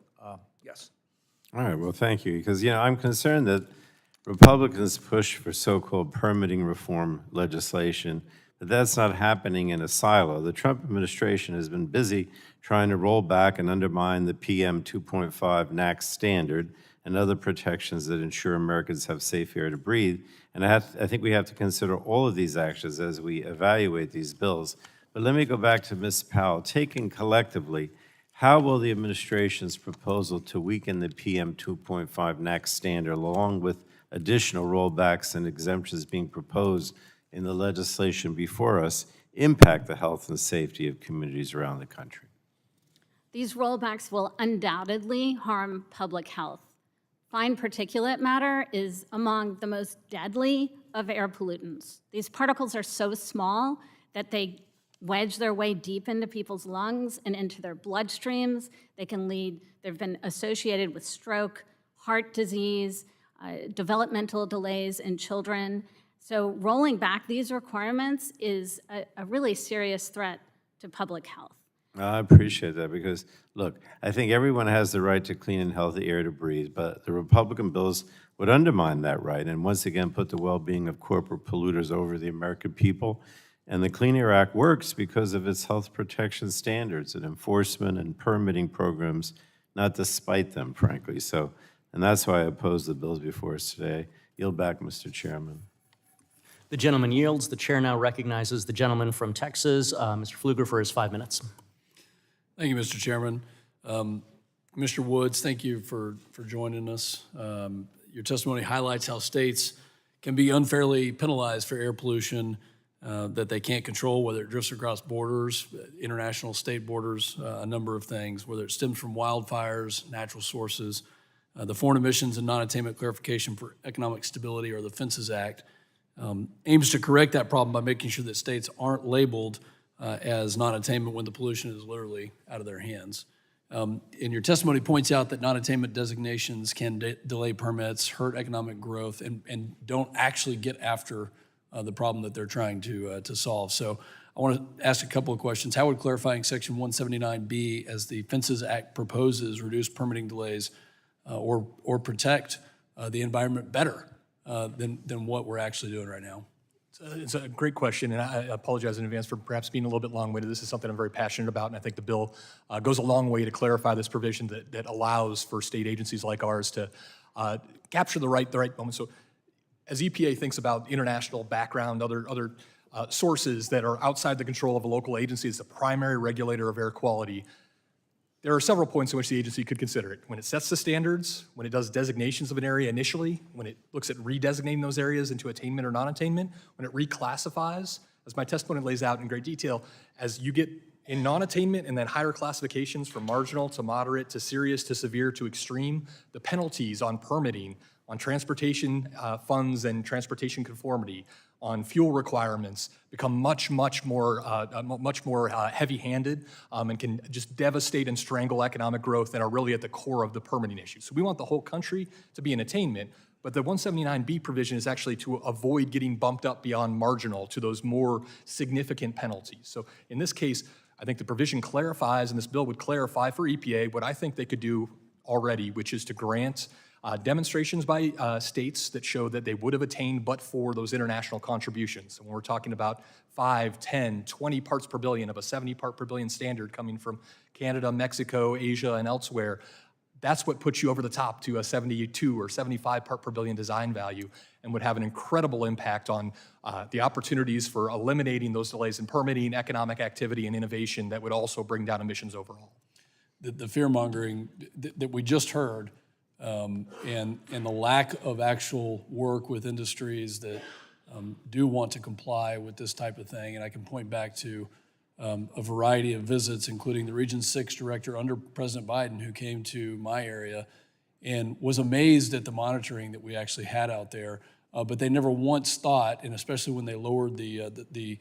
[SPEAKER 10] yes.
[SPEAKER 13] All right, well, thank you, because, I'm concerned that Republicans push for so-called permitting reform legislation, but that's not happening in a silo. The Trump administration has been busy trying to roll back and undermine the PM 2.5 NAAQS standard and other protections that ensure Americans have safe air to breathe. And I think we have to consider all of these actions as we evaluate these bills. But let me go back to Ms. Powell. Taken collectively, how will the administration's proposal to weaken the PM 2.5 NAAQS standard, along with additional rollbacks and exemptions being proposed in the legislation before us, impact the health and safety of communities around the country?
[SPEAKER 7] These rollbacks will undoubtedly harm public health. Fine particulate matter is among the most deadly of air pollutants. These particles are so small that they wedge their way deep into people's lungs and into their bloodstreams. They've been associated with stroke, heart disease, developmental delays in children. So rolling back these requirements is a really serious threat to public health.
[SPEAKER 13] I appreciate that because, look, I think everyone has the right to clean and healthy air to breathe, but the Republican bills would undermine that right and once again put the well-being of corporate polluters over the American people. And the Clean Air Act works because of its health protection standards and enforcement and permitting programs, not despite them, frankly. So, and that's why I oppose the bills before us today. Yield back, Mr. Chairman.
[SPEAKER 9] The gentleman yields. The chair now recognizes the gentleman from Texas, Mr. Pfluger, for his 5 minutes.
[SPEAKER 14] Thank you, Mr. Chairman. Mr. Woods, thank you for joining us. Your testimony highlights how states can be unfairly penalized for air pollution that they can't control, whether it drifts across borders, international state borders, a number of things, whether it stems from wildfires, natural sources, the Foreign Emissions and Non-Attainment Clarification for Economic Stability, or the Fences Act, aims to correct that problem by making sure that states aren't labeled as non-attainment when the pollution is literally out of their hands. And your testimony points out that non-attainment designations can delay permits, hurt economic growth, and don't actually get after the problem that they're trying to solve. So I want to ask a couple of questions. How would clarifying Section 179B, as the Fences Act proposes, reduce permitting delays or protect the environment better than what we're actually doing right now?
[SPEAKER 11] It's a great question, and I apologize in advance for perhaps being a little bit long-winded. This is something I'm very passionate about, and I think the bill goes a long way to clarify this provision that allows for state agencies like ours to capture the right moment. So as EPA thinks about international background, other sources that are outside the control of a local agency as the primary regulator of air quality, there are several points in which the agency could consider it. When it sets the standards, when it does designations of an area initially, when it looks at redesignating those areas into attainment or non-attainment, when it reclassifies, as my testimony lays out in great detail, as you get in non-attainment and then higher classifications from marginal to moderate to serious to severe to extreme, the penalties on permitting, on transportation funds and transportation conformity, on fuel requirements become much more heavy-handed and can just devastate and strangle economic growth and are really at the core of the permitting issue. So we want the whole country to be in attainment, but the 179B provision is actually to avoid getting bumped up beyond marginal to those more significant penalties. So in this case, I think the provision clarifies, and this bill would clarify for EPA what I think they could do already, which is to grant demonstrations by states that show that they would have attained but for those international contributions. And when we're talking about 5, 10, 20 parts per billion of a 70 part per billion standard coming from Canada, Mexico, Asia, and elsewhere, that's what puts you over the top to a 72 or 75 part per billion design value and would have an incredible impact on the opportunities for eliminating those delays in permitting, economic activity, and innovation that would also bring down emissions overall.
[SPEAKER 14] The fear-mongering that we just heard, and the lack of actual work with industries that do want to comply with this type of thing. And I can point back to a variety of visits, including the Region 6 director under President Biden, who came to my area and was amazed at the monitoring that we actually had out there. But they never once thought, and especially when they lowered the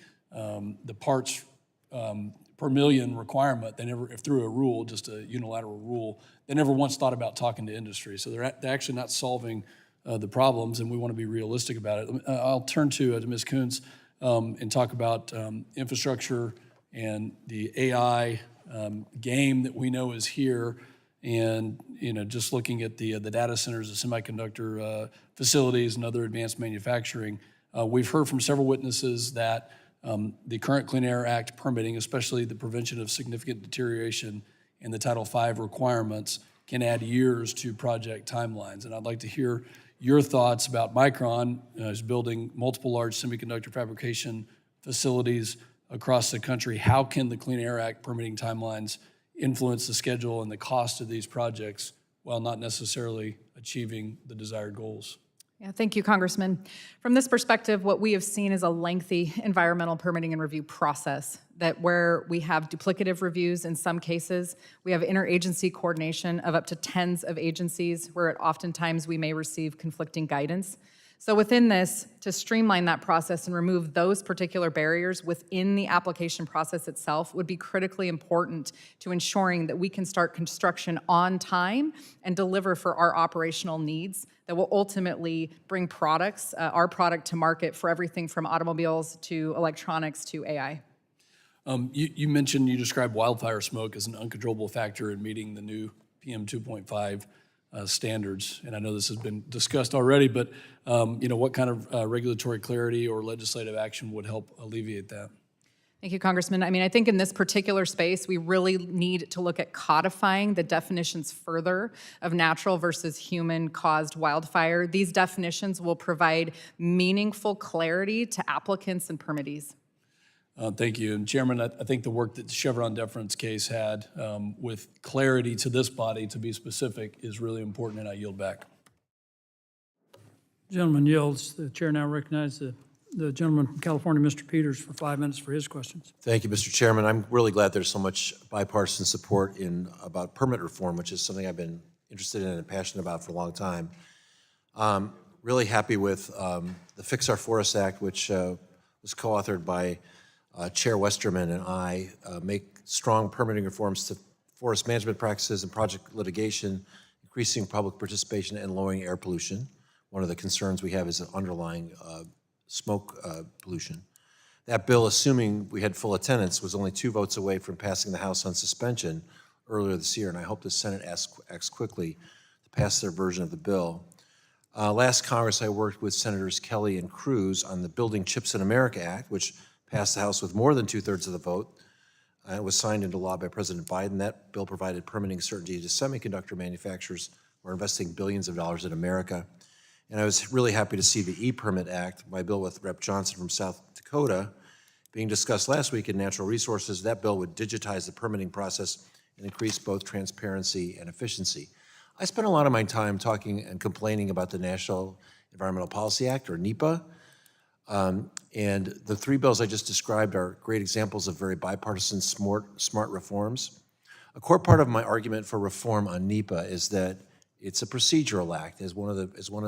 [SPEAKER 14] parts per million requirement, they never, through a rule, just a unilateral rule, they never once thought about talking to industry. So they're actually not solving the problems, and we want to be realistic about it. I'll turn to Ms. Coons and talk about infrastructure and the AI game that we know is here. And just looking at the data centers, the semiconductor facilities, and other advanced manufacturing, we've heard from several witnesses that the current Clean Air Act permitting, especially the prevention of significant deterioration in the Title V requirements, can add years to project timelines. And I'd like to hear your thoughts about Micron is building multiple large semiconductor fabrication facilities across the country. How can the Clean Air Act permitting timelines influence the schedule and the cost of these projects while not necessarily achieving the desired goals?
[SPEAKER 5] Yeah, thank you, Congressman. From this perspective, what we have seen is a lengthy environmental permitting and review process that where we have duplicative reviews in some cases, we have interagency coordination of up to tens of agencies where oftentimes we may receive conflicting guidance. So within this, to streamline that process and remove those particular barriers within the application process itself would be critically important to ensuring that we can start construction on time and deliver for our operational needs that will ultimately bring products, our product to market for everything from automobiles to electronics to AI.
[SPEAKER 14] You described wildfire smoke as an uncontrollable factor in meeting the new PM 2.5 standards. And I know this has been discussed already, but what kind of regulatory clarity or legislative action would help alleviate that?
[SPEAKER 5] Thank you, Congressman. I mean, I think in this particular space, we really need to look at codifying the definitions further of natural versus human-caused wildfire. These definitions will provide meaningful clarity to applicants and permittees.
[SPEAKER 14] Thank you. And Chairman, I think the work that the Chevron deference case had with clarity to this body, to be specific, is really important, and I yield back.
[SPEAKER 2] Gentleman yields. The chair now recognizes the gentleman from California, Mr. Peters, for 5 minutes for his questions.
[SPEAKER 15] Thank you, Mr. Chairman. I'm really glad there's so much bipartisan support about permit reform, which is something I've been interested in and passionate about for a long time. Really happy with the Fix Our Forests Act, which was co-authored by Chair Westerman and I, make strong permitting reforms to forest management practices and project litigation, increasing public participation and lowering air pollution. One of the concerns we have is underlying smoke pollution. That bill, assuming we had full attendance, was only 2 votes away from passing the House on suspension earlier this year, and I hope the Senate acts quickly to pass their version of the bill. Last Congress, I worked with Senators Kelly and Cruz on the Building Chips in America Act, which passed the House with more than 2/3 of the vote. It was signed into law by President Biden. That bill provided permitting certainty to semiconductor manufacturers who are investing billions of dollars in America. And I was really happy to see the E-Permit Act, my bill with Rep. Johnson from South Dakota, being discussed last week in Natural Resources. That bill would digitize the permitting process and increase both transparency and efficiency. I spent a lot of my time talking and complaining about the National Environmental Policy Act, or NEPA, and the 3 bills I just described are great examples of very bipartisan, smart reforms. A core part of my argument for reform on NEPA is that it's a procedural act. As one of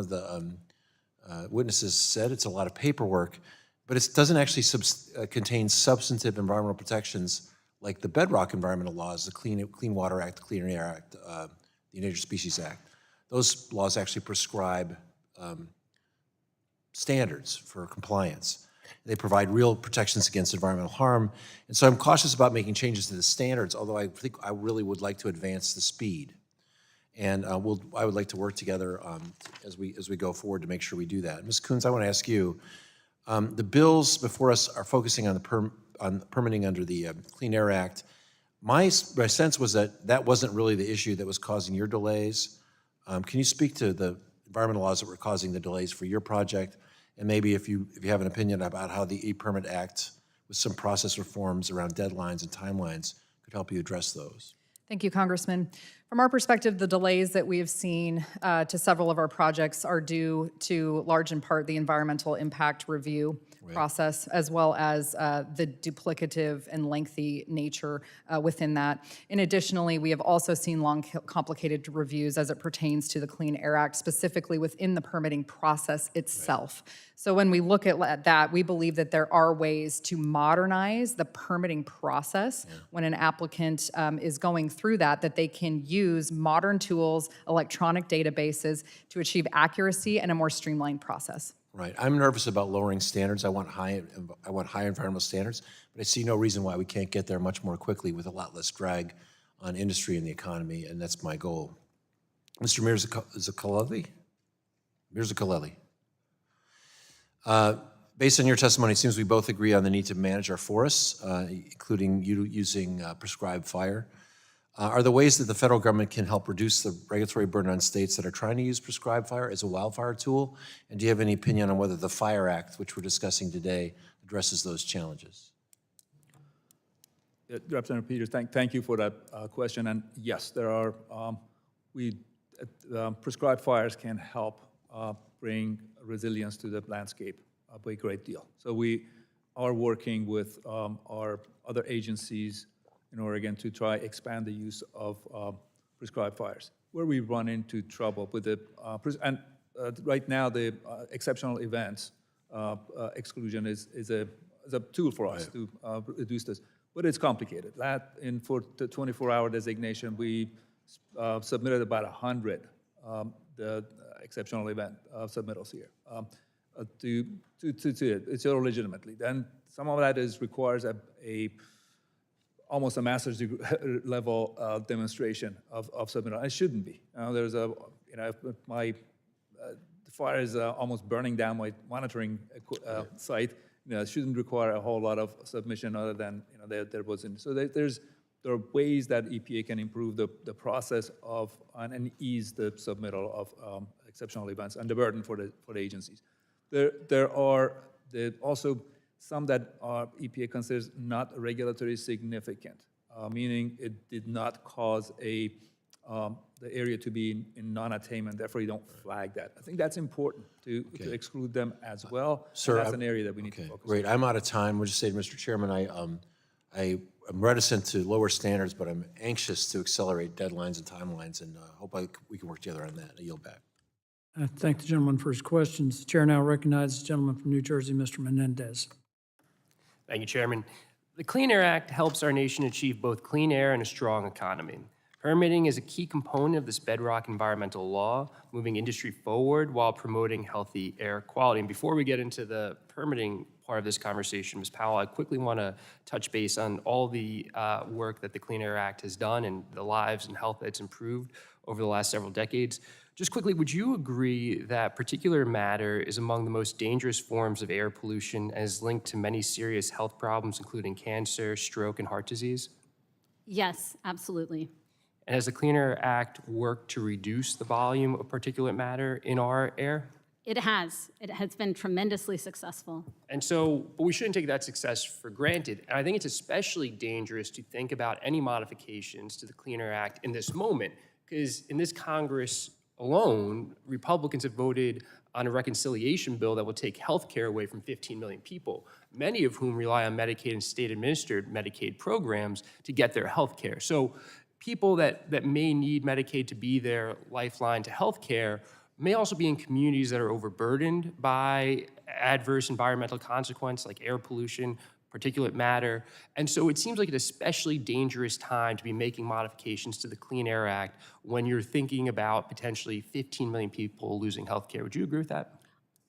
[SPEAKER 15] the witnesses said, it's a lot of paperwork, but it doesn't actually contain substantive environmental protections like the bedrock environmental laws, the Clean Water Act, the Clean Air Act, the Endangered Species Act. Those laws actually prescribe standards for compliance. They provide real protections against environmental harm. And so I'm cautious about making changes to the standards, although I think I really would like to advance the speed. And I would like to work together as we go forward to make sure we do that. Ms. Coons, I want to ask you, the bills before us are focusing on the permitting under the Clean Air Act. My sense was that wasn't really the issue that was causing your delays. Can you speak to the environmental laws that were causing the delays for your project? And maybe if you have an opinion about how the E-Permit Act, with some process reforms around deadlines and timelines, could help you address those.
[SPEAKER 5] Thank you, Congressman. From our perspective, the delays that we have seen to several of our projects are due to, large in part, the environmental impact review process, as well as the duplicative and lengthy nature within that. And additionally, we have also seen long, complicated reviews as it pertains to the Clean Air Act, specifically within the permitting process itself. So when we look at that, we believe that there are ways to modernize the permitting process when an applicant is going through that they can use modern tools, electronic databases to achieve accuracy and a more streamlined process.
[SPEAKER 15] Right. I'm nervous about lowering standards. I want high environmental standards, but I see no reason why we can't get there much more quickly with a lot less drag on industry and the economy, and that's my goal. Mr. Mirzakaleli? Based on your testimony, it seems we both agree on the need to manage our forests, including using prescribed fire. Are the ways that the federal government can help reduce the regulatory burden on states that are trying to use prescribed fire as a wildfire tool? And do you have any opinion on whether the Fire Act, which we're discussing today, addresses those challenges?
[SPEAKER 10] Representative Peters, thank you for that question. And yes, there are, prescribed fires can help bring resilience to the landscape by a great deal. So we are working with our other agencies in Oregon to try expand the use of prescribed fires. Where we run into trouble with the, right now the exceptional events exclusion is a tool for us to reduce this, but it's complicated. For the 24-hour designation, we submitted about 100 the exceptional event submittals here to it. It's illegitimately. Then some of that requires almost a master's degree level demonstration of submittal. It shouldn't be. There's a, the fire is almost burning down my monitoring site. It shouldn't require a whole lot of submission other than, there wasn't. So there are ways that EPA can improve the process of and ease the submittal of exceptional events and the burden for the agencies. There are also some that EPA considers not regulatory significant, meaning it did not cause the area to be in non-attainment, therefore you don't flag that. I think that's important to exclude them as well.
[SPEAKER 15] Sir,
[SPEAKER 10] that's an area that we need to focus on.
[SPEAKER 15] Great, I'm out of time. We'll just say to Mr. Chairman, I'm reticent to lower standards, but I'm anxious to accelerate deadlines and timelines, and hope we can work together on that. I yield back.
[SPEAKER 2] I thank the gentleman for his questions. The chair now recognizes the gentleman from New Jersey, Mr. Menendez.
[SPEAKER 16] Thank you, Chairman. The Clean Air Act helps our nation achieve both clean air and a strong economy. Permitting is a key component of this bedrock environmental law, moving industry forward while promoting healthy air quality. And before we get into the permitting part of this conversation, Ms. Powell, I quickly want to touch base on all the work that the Clean Air Act has done and the lives and health that's improved over the last several decades. Just quickly, would you agree that particulate matter is among the most dangerous forms of air pollution and is linked to many serious health problems, including cancer, stroke, and heart disease?
[SPEAKER 7] Yes, absolutely.
[SPEAKER 16] And has the Clean Air Act worked to reduce the volume of particulate matter in our air?
[SPEAKER 7] It has. It has been tremendously successful.
[SPEAKER 16] And so, but we shouldn't take that success for granted. And I think it's especially dangerous to think about any modifications to the Clean Air Act in this moment, because in this Congress alone, Republicans have voted on a reconciliation bill that will take health care away from 15 million people, many of whom rely on Medicaid and state-administered Medicaid programs to get their health care. So people that may need Medicaid to be their lifeline to health care may also be in communities that are overburdened by adverse environmental consequences like air pollution, particulate matter. And so it seems like an especially dangerous time to be making modifications to the Clean Air Act when you're thinking about potentially 15 million people losing health care. Would you agree with that?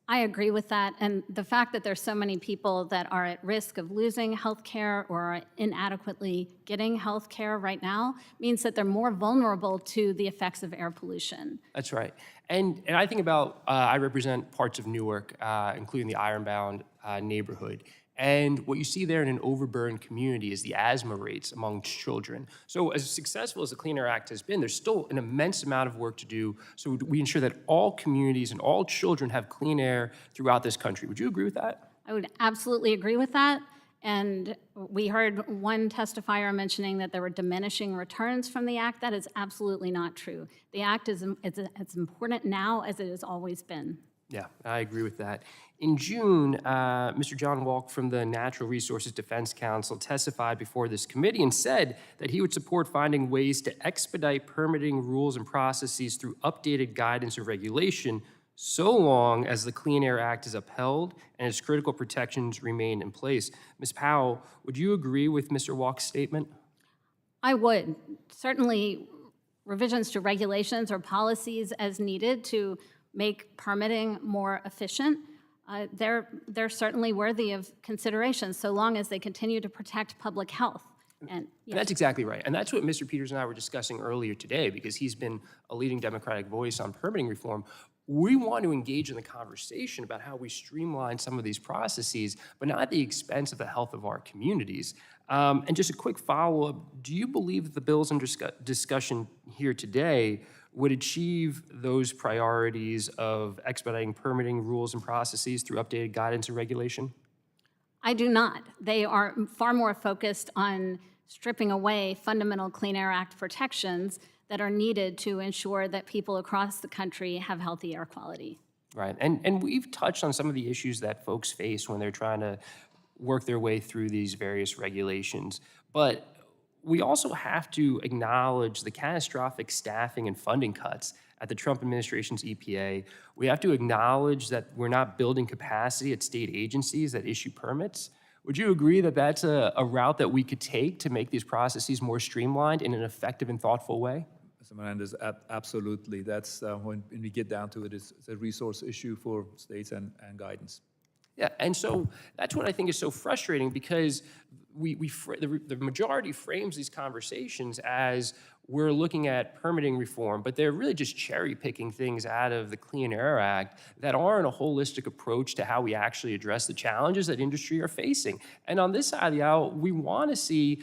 [SPEAKER 7] I agree with that. And the fact that there's so many people that are at risk of losing health care or are inadequately getting health care right now means that they're more vulnerable to the effects of air pollution.
[SPEAKER 16] That's right. And I think about, I represent parts of Newark, including the Ironbound neighborhood. And what you see there in an overburdened community is the asthma rates among children. So as successful as the Clean Air Act has been, there's still an immense amount of work to do so we ensure that all communities and all children have clean air throughout this country. Would you agree with that?
[SPEAKER 7] I would absolutely agree with that. And we heard one testifier mentioning that there were diminishing returns from the Act. That is absolutely not true. The Act is as important now as it has always been.
[SPEAKER 16] Yeah, I agree with that. In June, Mr. John Walk from the Natural Resources Defense Council testified before this committee and said that he would support finding ways to expedite permitting rules and processes through updated guidance or regulation so long as the Clean Air Act is upheld and its critical protections remain in place. Ms. Powell, would you agree with Mr. Walk's statement?
[SPEAKER 7] I would. Certainly, revisions to regulations or policies as needed to make permitting more efficient, they're certainly worthy of consideration, so long as they continue to protect public health. And
[SPEAKER 16] that's exactly right. And that's what Mr. Peters and I were discussing earlier today, because he's been a leading Democratic voice on permitting reform. We want to engage in the conversation about how we streamline some of these processes, but not at the expense of the health of our communities. And just a quick follow-up, do you believe that the bills in discussion here today would achieve those priorities of expediting permitting rules and processes through updated guidance and regulation?
[SPEAKER 7] I do not. They are far more focused on stripping away fundamental Clean Air Act protections that are needed to ensure that people across the country have healthy air quality.
[SPEAKER 16] Right, and we've touched on some of the issues that folks face when they're trying to work their way through these various regulations, but we also have to acknowledge the catastrophic staffing and funding cuts at the Trump administration's EPA. We have to acknowledge that we're not building capacity at state agencies that issue permits. Would you agree that that's a route that we could take to make these processes more streamlined in an effective and thoughtful way?
[SPEAKER 10] Mr. Menendez, absolutely. That's when we get down to it, it's a resource issue for states and guidance.
[SPEAKER 16] Yeah, and so that's what I think is so frustrating, because the majority frames these conversations as we're looking at permitting reform, but they're really just cherry picking things out of the Clean Air Act that aren't a holistic approach to how we actually address the challenges that industry are facing. And on this side of the aisle, we want to see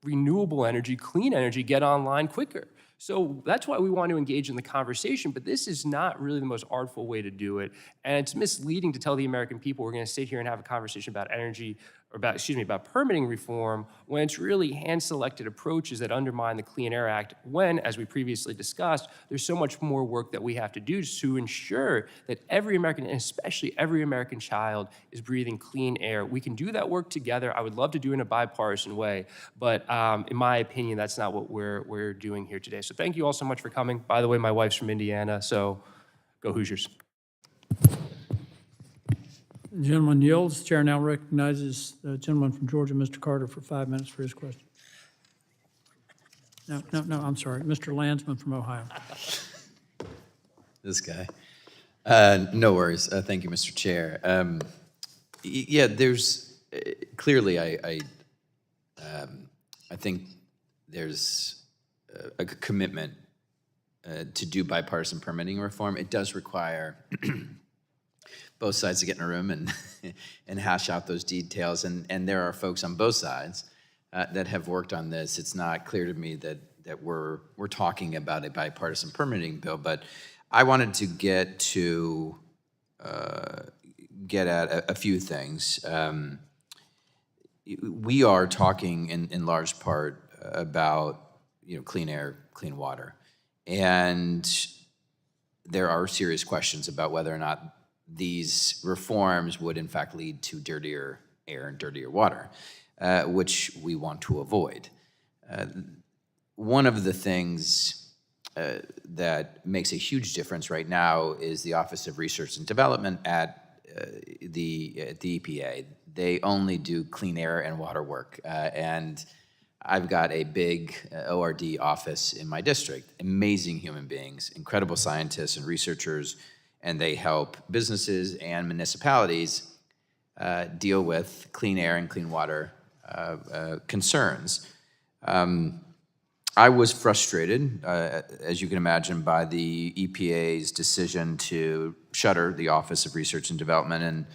[SPEAKER 16] renewable energy, clean energy get online quicker. So that's why we want to engage in the conversation, but this is not really the most artful way to do it. And it's misleading to tell the American people we're going to sit here and have a conversation about energy, or about permitting reform, when it's really hand-selected approaches that undermine the Clean Air Act, when, as we previously discussed, there's so much more work that we have to do to ensure that every American, and especially every American child, is breathing clean air. We can do that work together. I would love to do it in a bipartisan way, but in my opinion, that's not what we're doing here today. So thank you all so much for coming. By the way, my wife's from Indiana, so go Hoosiers.
[SPEAKER 2] The gentleman yields. The chair now recognizes the gentleman from Georgia, Mr. Carter, for 5 minutes for his question. No, I'm sorry. Mr. Landsman from Ohio.
[SPEAKER 17] This guy. No worries. Thank you, Mr. Chair. Yeah, there's clearly, I think there's a commitment to do bipartisan permitting reform. It does require both sides to get in a room and hash out those details. And there are folks on both sides that have worked on this. It's not clear to me that we're talking about a bipartisan permitting bill, but I wanted to get at a few things. We are talking in large part about clean air, clean water, and there are serious questions about whether or not these reforms would in fact lead to dirtier air and dirtier water, which we want to avoid. One of the things that makes a huge difference right now is the Office of Research and Development at the EPA. They only do clean air and water work, and I've got a big ORD office in my district. Amazing human beings, incredible scientists and researchers, and they help businesses and municipalities deal with clean air and clean water concerns. I was frustrated, as you can imagine, by the EPA's decision to shutter the Office of Research and Development and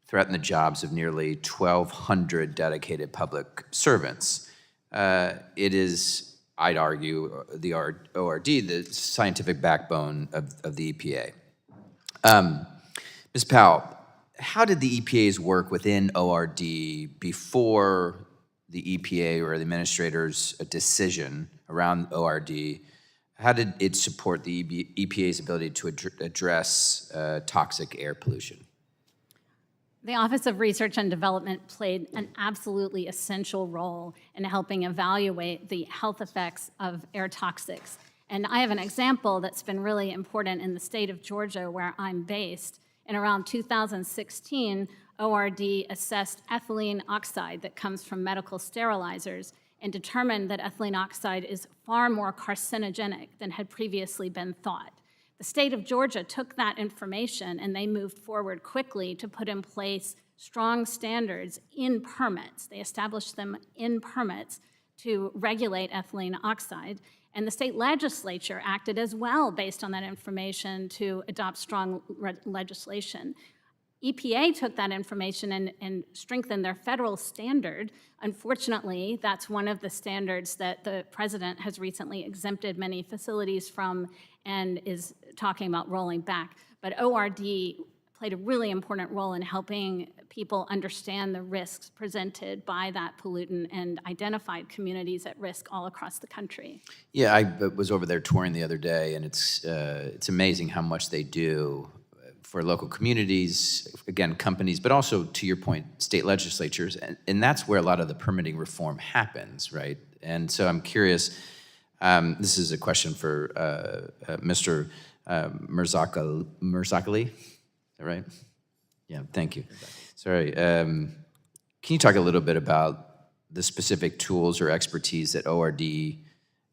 [SPEAKER 17] threaten the jobs of nearly 1,200 dedicated public servants. It is, I'd argue, the ORD, the scientific backbone of the EPA. Ms. Powell, how did the EPA's work within ORD before the EPA or the administrator's decision around ORD, how did it support the EPA's ability to address toxic air pollution?
[SPEAKER 7] The Office of Research and Development played an absolutely essential role in helping evaluate the health effects of air toxics. And I have an example that's been really important in the state of Georgia, where I'm based. In around 2016, ORD assessed ethylene oxide that comes from medical sterilizers and determined that ethylene oxide is far more carcinogenic than had previously been thought. The state of Georgia took that information and they moved forward quickly to put in place strong standards in permits. They established them in permits to regulate ethylene oxide. And the state legislature acted as well based on that information to adopt strong legislation. EPA took that information and strengthened their federal standard. Unfortunately, that's one of the standards that the president has recently exempted many facilities from and is talking about rolling back. But ORD played a really important role in helping people understand the risks presented by that pollutant and identified communities at risk all across the country.
[SPEAKER 17] Yeah, I was over there touring the other day, and it's amazing how much they do for local communities, again, companies, but also, to your point, state legislatures, and that's where a lot of the permitting reform happens, right? And so I'm curious, this is a question for Mr. Mirzakhali, is that right? Yeah, thank you. Sorry. Can you talk a little bit about the specific tools or expertise that ORD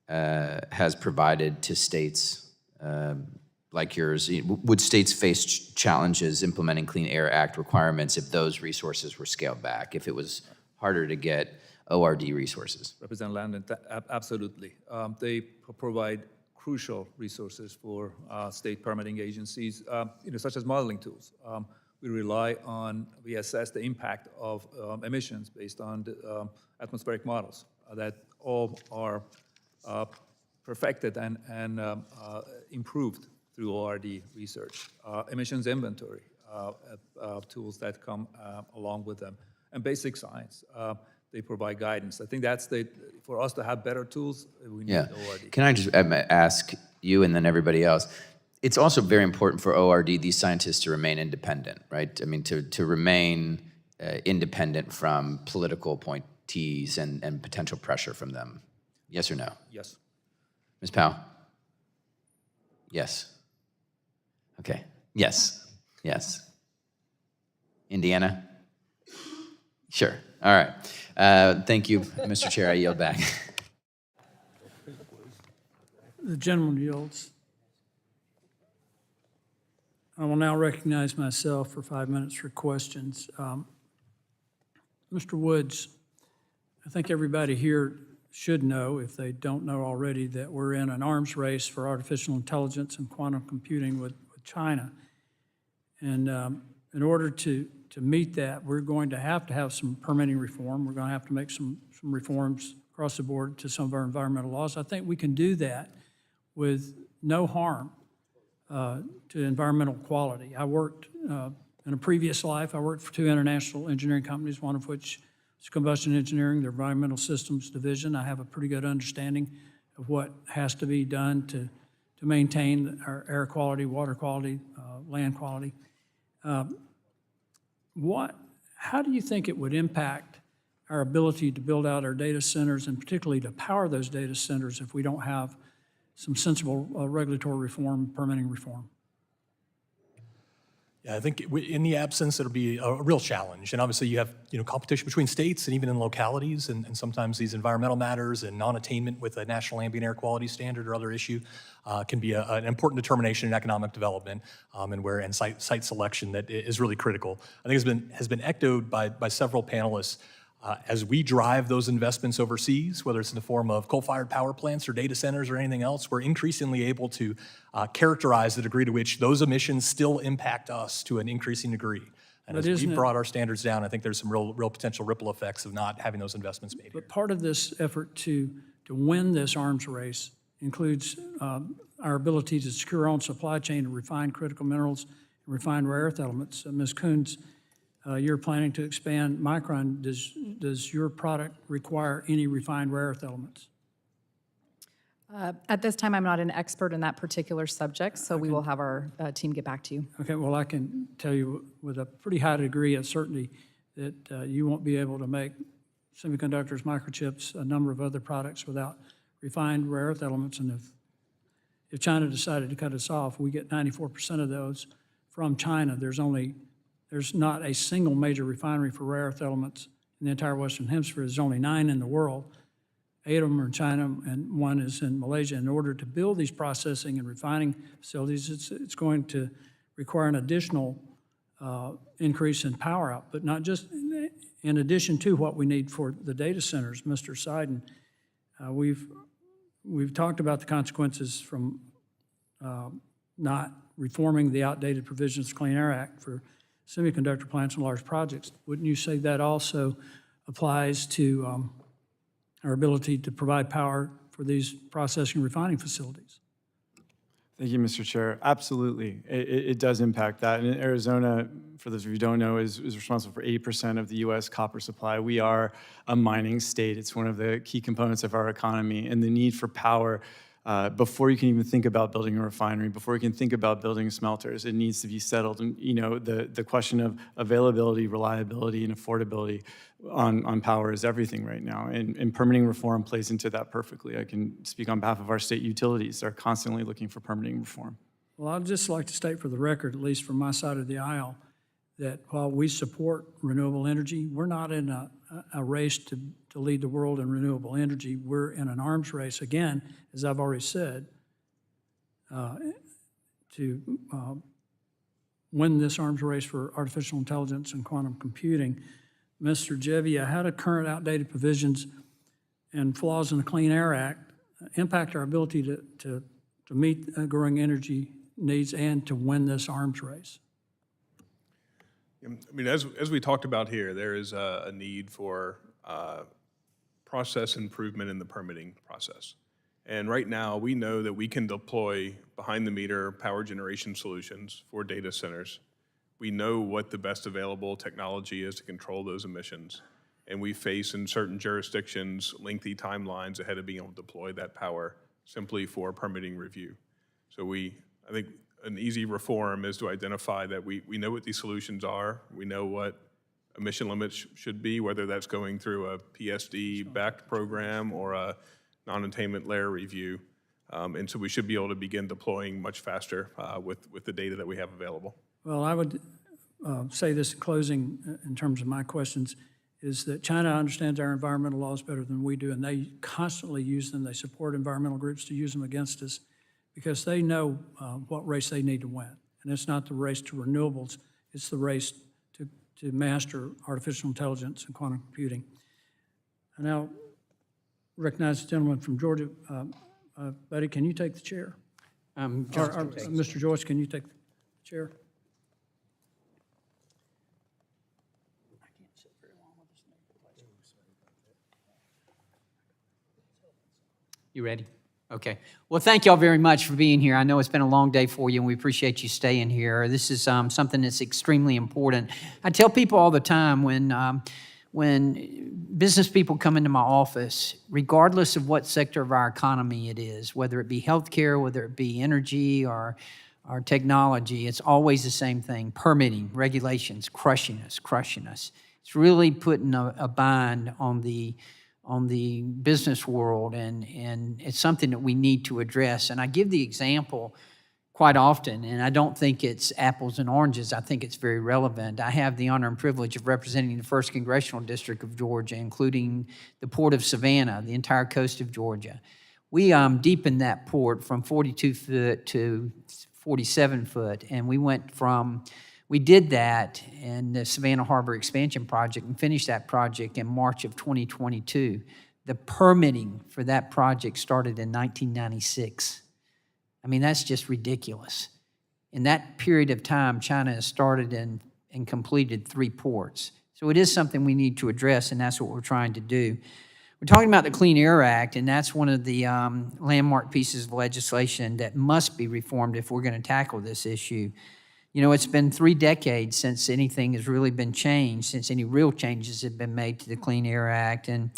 [SPEAKER 17] has provided to states like yours, would states face challenges implementing Clean Air Act requirements if those resources were scaled back, if it was harder to get ORD resources?
[SPEAKER 10] Representative Landon, absolutely. They provide crucial resources for state permitting agencies, such as modeling tools. We assess the impact of emissions based on the, atmospheric models that all are perfected and improved through ORD research. Emissions inventory tools that come along with them, and basic science. They provide guidance. I think that's for us to have better tools, we need ORD.
[SPEAKER 17] Can I just ask you and then everybody else? It's also very important for ORD, these scientists, to remain independent, right? I mean, to remain independent from political appointees and potential pressure from them. Yes or no?
[SPEAKER 10] Yes.
[SPEAKER 17] Ms. Powell? Yes. Okay. Yes. Yes. Indiana? Sure. All right. Thank you, Mr. Chair. I yield back.
[SPEAKER 2] The gentleman yields. I will now recognize myself for 5 minutes for questions. Mr. Woods, I think everybody here should know, if they don't know already, that we're in an arms race for artificial intelligence and quantum computing with China. And in order to meet that, we're going to have some permitting reform. We're going to have to make some reforms across the board to some of our environmental laws. I think we can do that with no harm to environmental quality. I worked, in a previous life, I worked for 2 international engineering companies, one of which is Combustion Engineering, their Environmental Systems Division. I have a pretty good understanding of what has to be done to maintain our air quality, water quality, land quality. How do you think it would impact our ability to build out our data centers, and particularly to power those data centers, if we don't have some sensible regulatory reform, permitting reform?
[SPEAKER 11] Yeah, I think in the absence, it'll be a real challenge. And obviously you have, competition between states and even in localities, and sometimes these environmental matters and non-attainment with a national ambient air quality standard or other issue can be an important determination in economic development and site selection that is really critical. I think has been echoed by several panelists. As we drive those investments overseas, whether it's in the form of coal-fired power plants or data centers or anything else, we're increasingly able to characterize the degree to which those emissions still impact us to an increasing degree. And as we've brought our standards down, I think there's some real potential ripple effects of not having those investments made here.
[SPEAKER 2] But part of this effort to win this arms race includes our ability to secure our own supply chain and refine critical minerals and refine rare earth elements. Ms. Coons, you're planning to expand Micron. Does your product require any refined rare earth elements?
[SPEAKER 5] At this time, I'm not an expert in that particular subject, so we will have our team get back to you.
[SPEAKER 2] Okay, well, I can tell you with a pretty high degree of certainty that you won't be able to make semiconductors, microchips, a number of other products without refined rare earth elements. And if China decided to cut us off, we get 94% of those from China. There's not a single major refinery for rare earth elements in the entire Western Hemisphere. There's only 9 in the world. 8 of them are in China and 1 is in Malaysia. In order to build these processing and refining facilities, it's going to require an additional increase in power output, not just in addition to what we need for the data centers. Mr. Seiden, we've talked about the consequences from not reforming the outdated provisions of the Clean Air Act for semiconductor plants and large projects. Wouldn't you say that also applies to our ability to provide power for these processing and refining facilities?
[SPEAKER 4] Thank you, Mr. Chair. Absolutely. It does impact that. And Arizona, for those of you who don't know, is responsible for 80% of the U.S. copper supply. We are a mining state. It's one of the key components of our economy. And the need for power, before you can even think about building a refinery, before you can think about building smelters, it needs to be settled. And the question of availability, reliability, and affordability on power is everything right now. And permitting reform plays into that perfectly. I can speak on behalf of our state utilities. They're constantly looking for permitting reform.
[SPEAKER 2] Well, I'd just like to state for the record, at least from my side of the aisle, that while we support renewable energy, we're not in a race to lead the world in renewable energy. We're in an arms race, again, as I've already said, to win this arms race for artificial intelligence and quantum computing. Mr. Gebbia, how do current outdated provisions and flaws in the Clean Air Act impact our ability to meet growing energy needs and to win this arms race?
[SPEAKER 8] I mean, as we talked about here, there is a need for process improvement in the permitting process. And right now, we know that we can deploy behind-the-meter power generation solutions for data centers. We know what the best available technology is to control those emissions. And we face, in certain jurisdictions, lengthy timelines ahead of being able to deploy that power simply for permitting review. So I think an easy reform is to identify that we know what these solutions are. We know what emission limits should be, whether that's going through a PSD-backed program or a nonattainment layer review. And so we should be able to begin deploying much faster with the data that we have available.
[SPEAKER 2] Well, I would say this in closing in terms of my questions, is that China understands our environmental laws better than we do, and they constantly use them. They support environmental groups to use them against us because they know what race they need to win. And it's not the race to renewables, it's the race to master artificial intelligence and quantum computing. I now recognize the gentleman from Georgia. Buddy, can you take the chair? Mr. Joyce, can you take the chair?
[SPEAKER 18] You ready? Okay. Well, thank y'all very much for being here. I know it's been a long day for you, and we appreciate you staying here. This is something that's extremely important. I tell people all the time when business people come into my office, regardless of what sector of our economy it is, whether it be healthcare, whether it be energy or technology, it's always the same thing: permitting, regulations, crushing us. It's really putting a bind on the business world, and it's something that we need to address. And I give the example quite often, and I don't think it's apples and oranges. I think it's very relevant. I have the honor and privilege of representing the 1st Congressional District of Georgia, including the Port of Savannah, the entire coast of Georgia. We deepened that port from 42 foot to 47 foot, and we did that in the Savannah Harbor Expansion Project and finished that project in March of 2022. The permitting for that project started in 1996. I mean, that's just ridiculous. In that period of time, China has started and completed 3 ports. So it is something we need to address, and that's what we're trying to do. We're talking about the Clean Air Act, and that's one of the landmark pieces of legislation that must be reformed if we're going to tackle this issue. You know, it's been 3 decades since anything has really been changed, since any real changes have been made to the Clean Air Act. And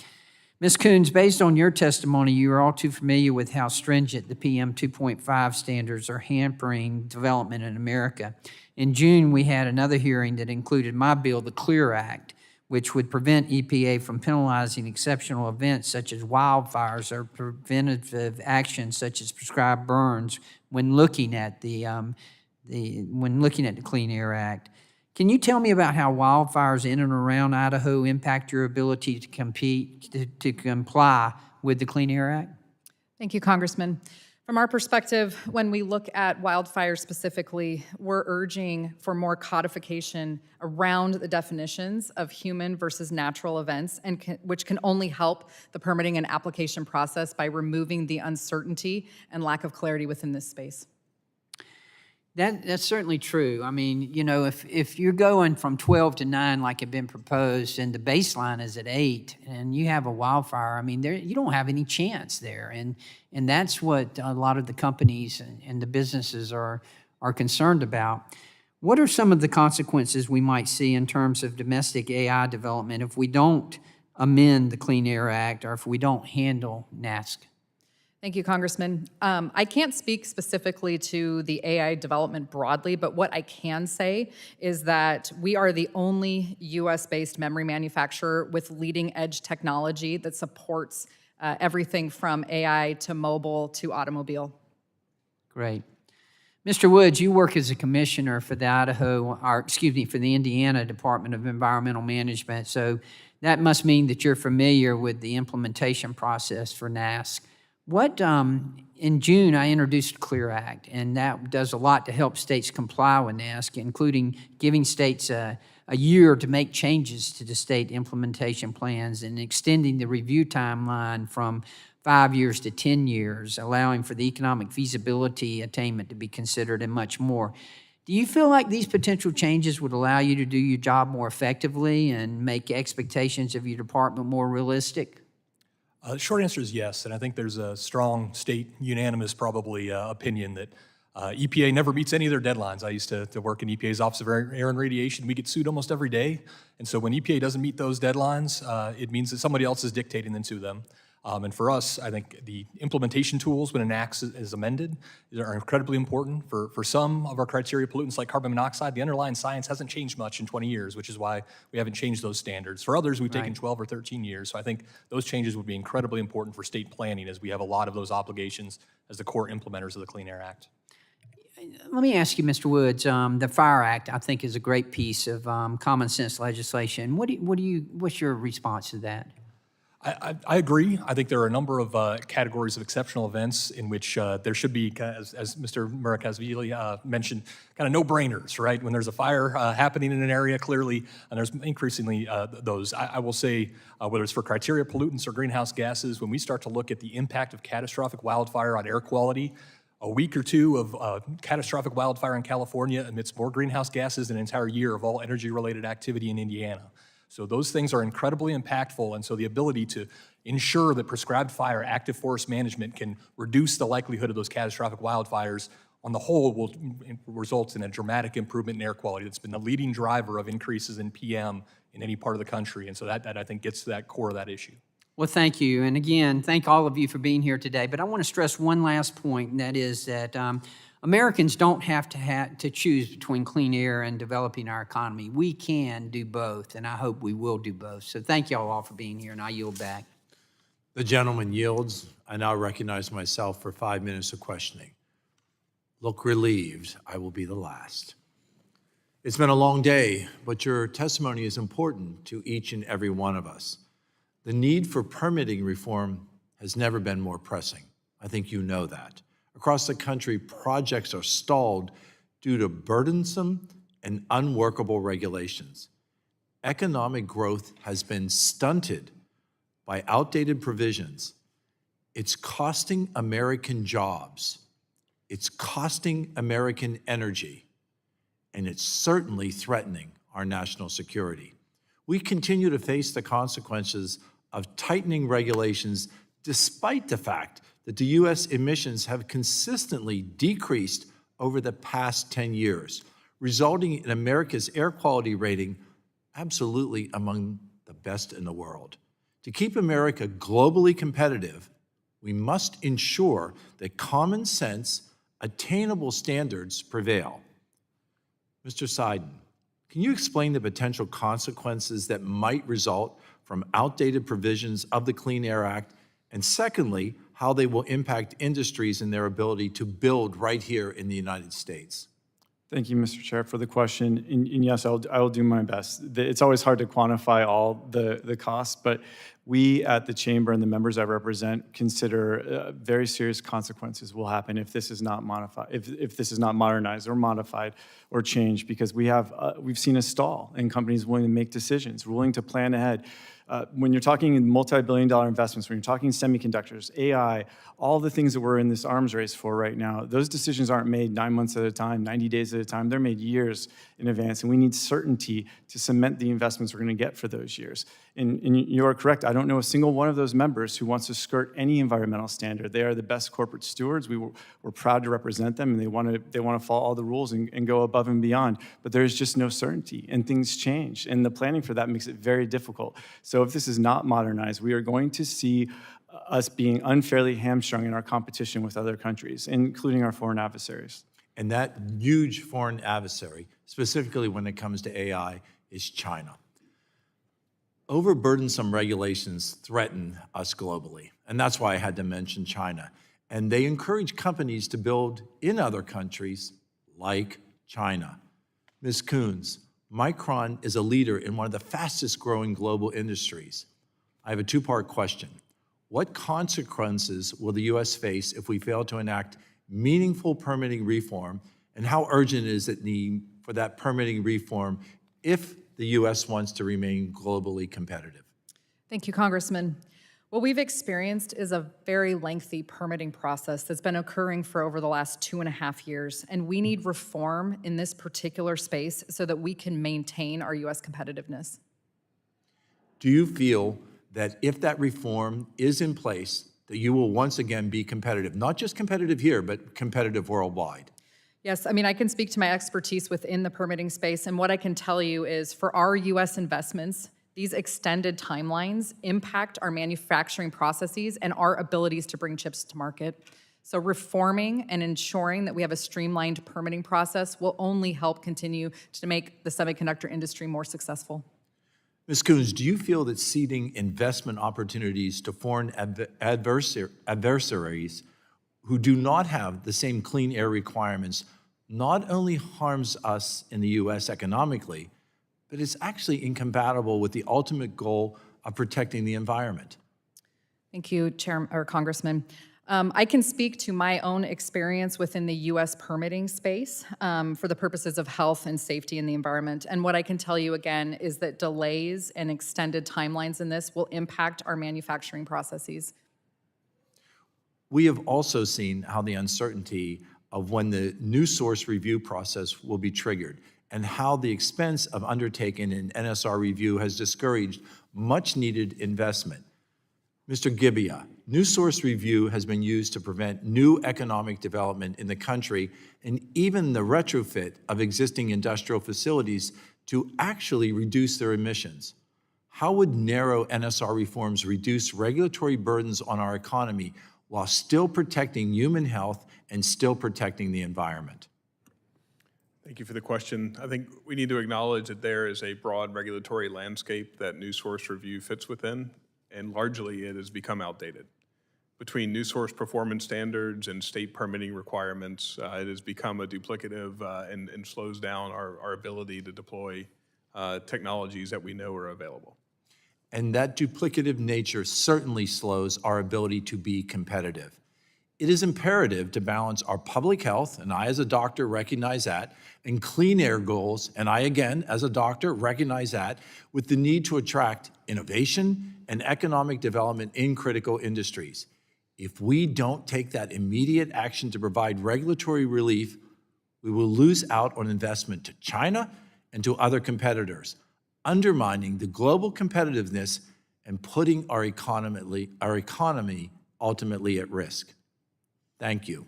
[SPEAKER 18] Ms. Coons, based on your testimony, you are all too familiar with how stringent the PM 2.5 standards are hampering development in America. In June, we had another hearing that included my bill, the CLEAR Act, which would prevent EPA from penalizing exceptional events such as wildfires or preventative actions such as prescribed burns when looking at the Clean Air Act. Can you tell me about how wildfires in and around Idaho impact your ability to comply with the Clean Air Act?
[SPEAKER 5] Thank you, Congressman. From our perspective, when we look at wildfires specifically, we're urging for more codification around the definitions of human versus natural events, and which can only help the permitting and application process by removing the uncertainty and lack of clarity within this space.
[SPEAKER 18] That's certainly true. I mean, you know, if you're going from 12 to 9 like had been proposed and the baseline is at 8 and you have a wildfire, I mean, you don't have any chance there. And that's what a lot of the companies and the businesses are concerned about. What are some of the consequences we might see in terms of domestic AI development if we don't amend the Clean Air Act or if we don't handle NASC?
[SPEAKER 5] Thank you, Congressman. I can't speak specifically to the AI development broadly, but what I can say is that we are the only US-based memory manufacturer with leading-edge technology that supports everything from AI to mobile to automobile.
[SPEAKER 18] Great. Mr. Woods, you work as a commissioner for the for the Indiana Department of Environmental Management, so that must mean that you're familiar with the implementation process for NASC. What In June, I introduced Clear Act, and that does a lot to help states comply with NASC, including giving states a year to make changes to the state implementation plans and extending the review timeline from 5 years to 10 years, allowing for the economic feasibility attainment to be considered and much more. Do you feel like these potential changes would allow you to do your job more effectively and make expectations of your department more realistic?
[SPEAKER 11] The short answer is yes, and I think there's a strong state unanimous probably opinion that EPA never meets any of their deadlines. I used to work in EPA's Office of Air and Radiation. We get sued almost every day, and so when EPA doesn't meet those deadlines, it means that somebody else is dictating them to them. And for us, I think the implementation tools when an act is amended are incredibly important. For some of our criteria pollutants like carbon monoxide, the underlying science hasn't changed much in 20 years, which is why we haven't changed those standards. For others, we've taken 12 or 13 years. So I think those changes would be incredibly important for state planning as we have a lot of those obligations as the core implementers of the Clean Air Act.
[SPEAKER 18] Let me ask you, Mr. Woods, the Fire Act, I think, is a great piece of common sense legislation. What's your response to that?
[SPEAKER 11] I agree. I think there are a number of categories of exceptional events in which there should be, as Mr. Murakashvili mentioned, kind of no-brainers, right? When there's a fire happening in an area, clearly, and there's increasingly those. I will say, whether it's for criteria pollutants or greenhouse gases, when we start to look at the impact of catastrophic wildfire on air quality, a week or two of catastrophic wildfire in California emits more greenhouse gases than an entire year of all energy-related activity in Indiana. So those things are incredibly impactful, and so the ability to ensure that prescribed fire active forest management can reduce the likelihood of those catastrophic wildfires on the whole will result in a dramatic improvement in air quality. That's been the leading driver of increases in PM in any part of the country, and so that I think gets to that core of that issue.
[SPEAKER 18] Well, thank you. And again, thank all of you for being here today. But I want to stress one last point, and that is that Americans don't have to choose between clean air and developing our economy. We can do both, and I hope we will do both. So thank you all for being here, and I yield back.
[SPEAKER 19] The gentleman yields. I now recognize myself for 5 minutes of questioning. Look relieved, I will be the last. It's been a long day, but your testimony is important to each and every one of us. The need for permitting reform has never been more pressing. I think you know that. Across the country, projects are stalled due to burdensome and unworkable regulations. Economic growth has been stunted by outdated provisions. It's costing American jobs. It's costing American energy. And it's certainly threatening our national security. We continue to face the consequences of tightening regulations despite the fact that the U.S. emissions have consistently decreased over the past 10 years, resulting in America's air quality rating absolutely among the best in the world. To keep America globally competitive, we must ensure that common sense, attainable standards prevail. Mr. Seiden, can you explain the potential consequences that might result from outdated provisions of the Clean Air Act, and secondly, how they will impact industries and their ability to build right here in the United States?
[SPEAKER 4] Thank you, Mr. Chair, for the question. And yes, I will do my best. It's always hard to quantify all the costs, but we at the Chamber and the members I represent consider very serious consequences will happen if this is not modified, if this is not modernized or modified or changed, because we've seen a stall in companies willing to make decisions, willing to plan ahead. When you're talking in multi-billion-dollar investments, when you're talking semiconductors, AI, all the things that we're in this arms race for right now, those decisions aren't made 9 months at a time, 90 days at a time. They're made years in advance, and we need certainty to cement the investments we're going to get for those years. And you are correct. I don't know a single one of those members who wants to skirt any environmental standard. They are the best corporate stewards. We're proud to represent them, and they want to follow all the rules and go above and beyond. But there's just no certainty, and things change, and the planning for that makes it very difficult. So if this is not modernized, we are going to see us being unfairly hamstrung in our competition with other countries, including our foreign adversaries.
[SPEAKER 19] And that huge foreign adversary, specifically when it comes to AI, is China. Overburdensome regulations threaten us globally, and that's why I had to mention China. And they encourage companies to build in other countries like China. Ms. Coons, Micron is a leader in one of the fastest growing global industries. I have a two-part question. What consequences will the U.S. face if we fail to enact meaningful permitting reform, and how urgent is it need for that permitting reform if the U.S. wants to remain globally competitive?
[SPEAKER 5] Thank you, Congressman. What we've experienced is a very lengthy permitting process that's been occurring for over the last 2.5 years, and we need reform in this particular space so that we can maintain our U.S. competitiveness.
[SPEAKER 19] Do you feel that if that reform is in place, that you will once again be competitive, not just competitive here, but competitive worldwide?
[SPEAKER 5] Yes, I mean, I can speak to my expertise within the permitting space, and what I can tell you is for our U.S. investments, these extended timelines impact our manufacturing processes and our abilities to bring chips to market. So reforming and ensuring that we have a streamlined permitting process will only help continue to make the semiconductor industry more successful.
[SPEAKER 19] Ms. Coons, do you feel that ceding investment opportunities to foreign adversaries who do not have the same clean air requirements not only harms us in the U.S. economically, but is actually incompatible with the ultimate goal of protecting the environment?
[SPEAKER 5] Thank you, Congressman. I can speak to my own experience within the U.S. permitting space for the purposes of health and safety in the environment. And what I can tell you again is that delays and extended timelines in this will impact our manufacturing processes.
[SPEAKER 19] We have also seen how the uncertainty of when the new source review process will be triggered and how the expense of undertaking an NSR review has discouraged much-needed investment. Mr. Gibbia, new source review has been used to prevent new economic development in the country and even the retrofit of existing industrial facilities to actually reduce their emissions. How would narrow NSR reforms reduce regulatory burdens on our economy while still protecting human health and still protecting the environment?
[SPEAKER 8] Thank you for the question. I think we need to acknowledge that there is a broad regulatory landscape that new source review fits within, and largely it has become outdated. Between new source performance standards and state permitting requirements, it has become a duplicative and slows down our ability to deploy technologies that we know are available.
[SPEAKER 19] And that duplicative nature certainly slows our ability to be competitive. It is imperative to balance our public health, and I as a doctor recognize that, and clean air goals, and I again as a doctor recognize that, with the need to attract innovation and economic development in critical industries. If we don't take that immediate action to provide regulatory relief, we will lose out on investment to China and to other competitors, undermining the global competitiveness and putting our economy ultimately at risk. Thank you.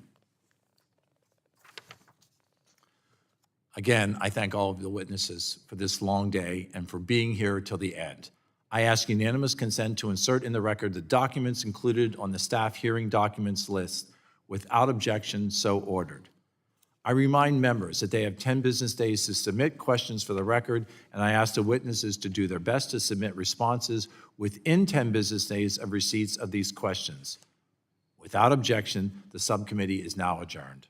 [SPEAKER 19] Again, I thank all of the witnesses for this long day and for being here till the end. I ask unanimous consent to insert in the record the documents included on the staff hearing documents list. Without objection, so ordered. I remind members that they have 10 business days to submit questions for the record, and I ask the witnesses to do their best to submit responses within 10 business days of receipts of these questions. Without objection, the subcommittee is now adjourned.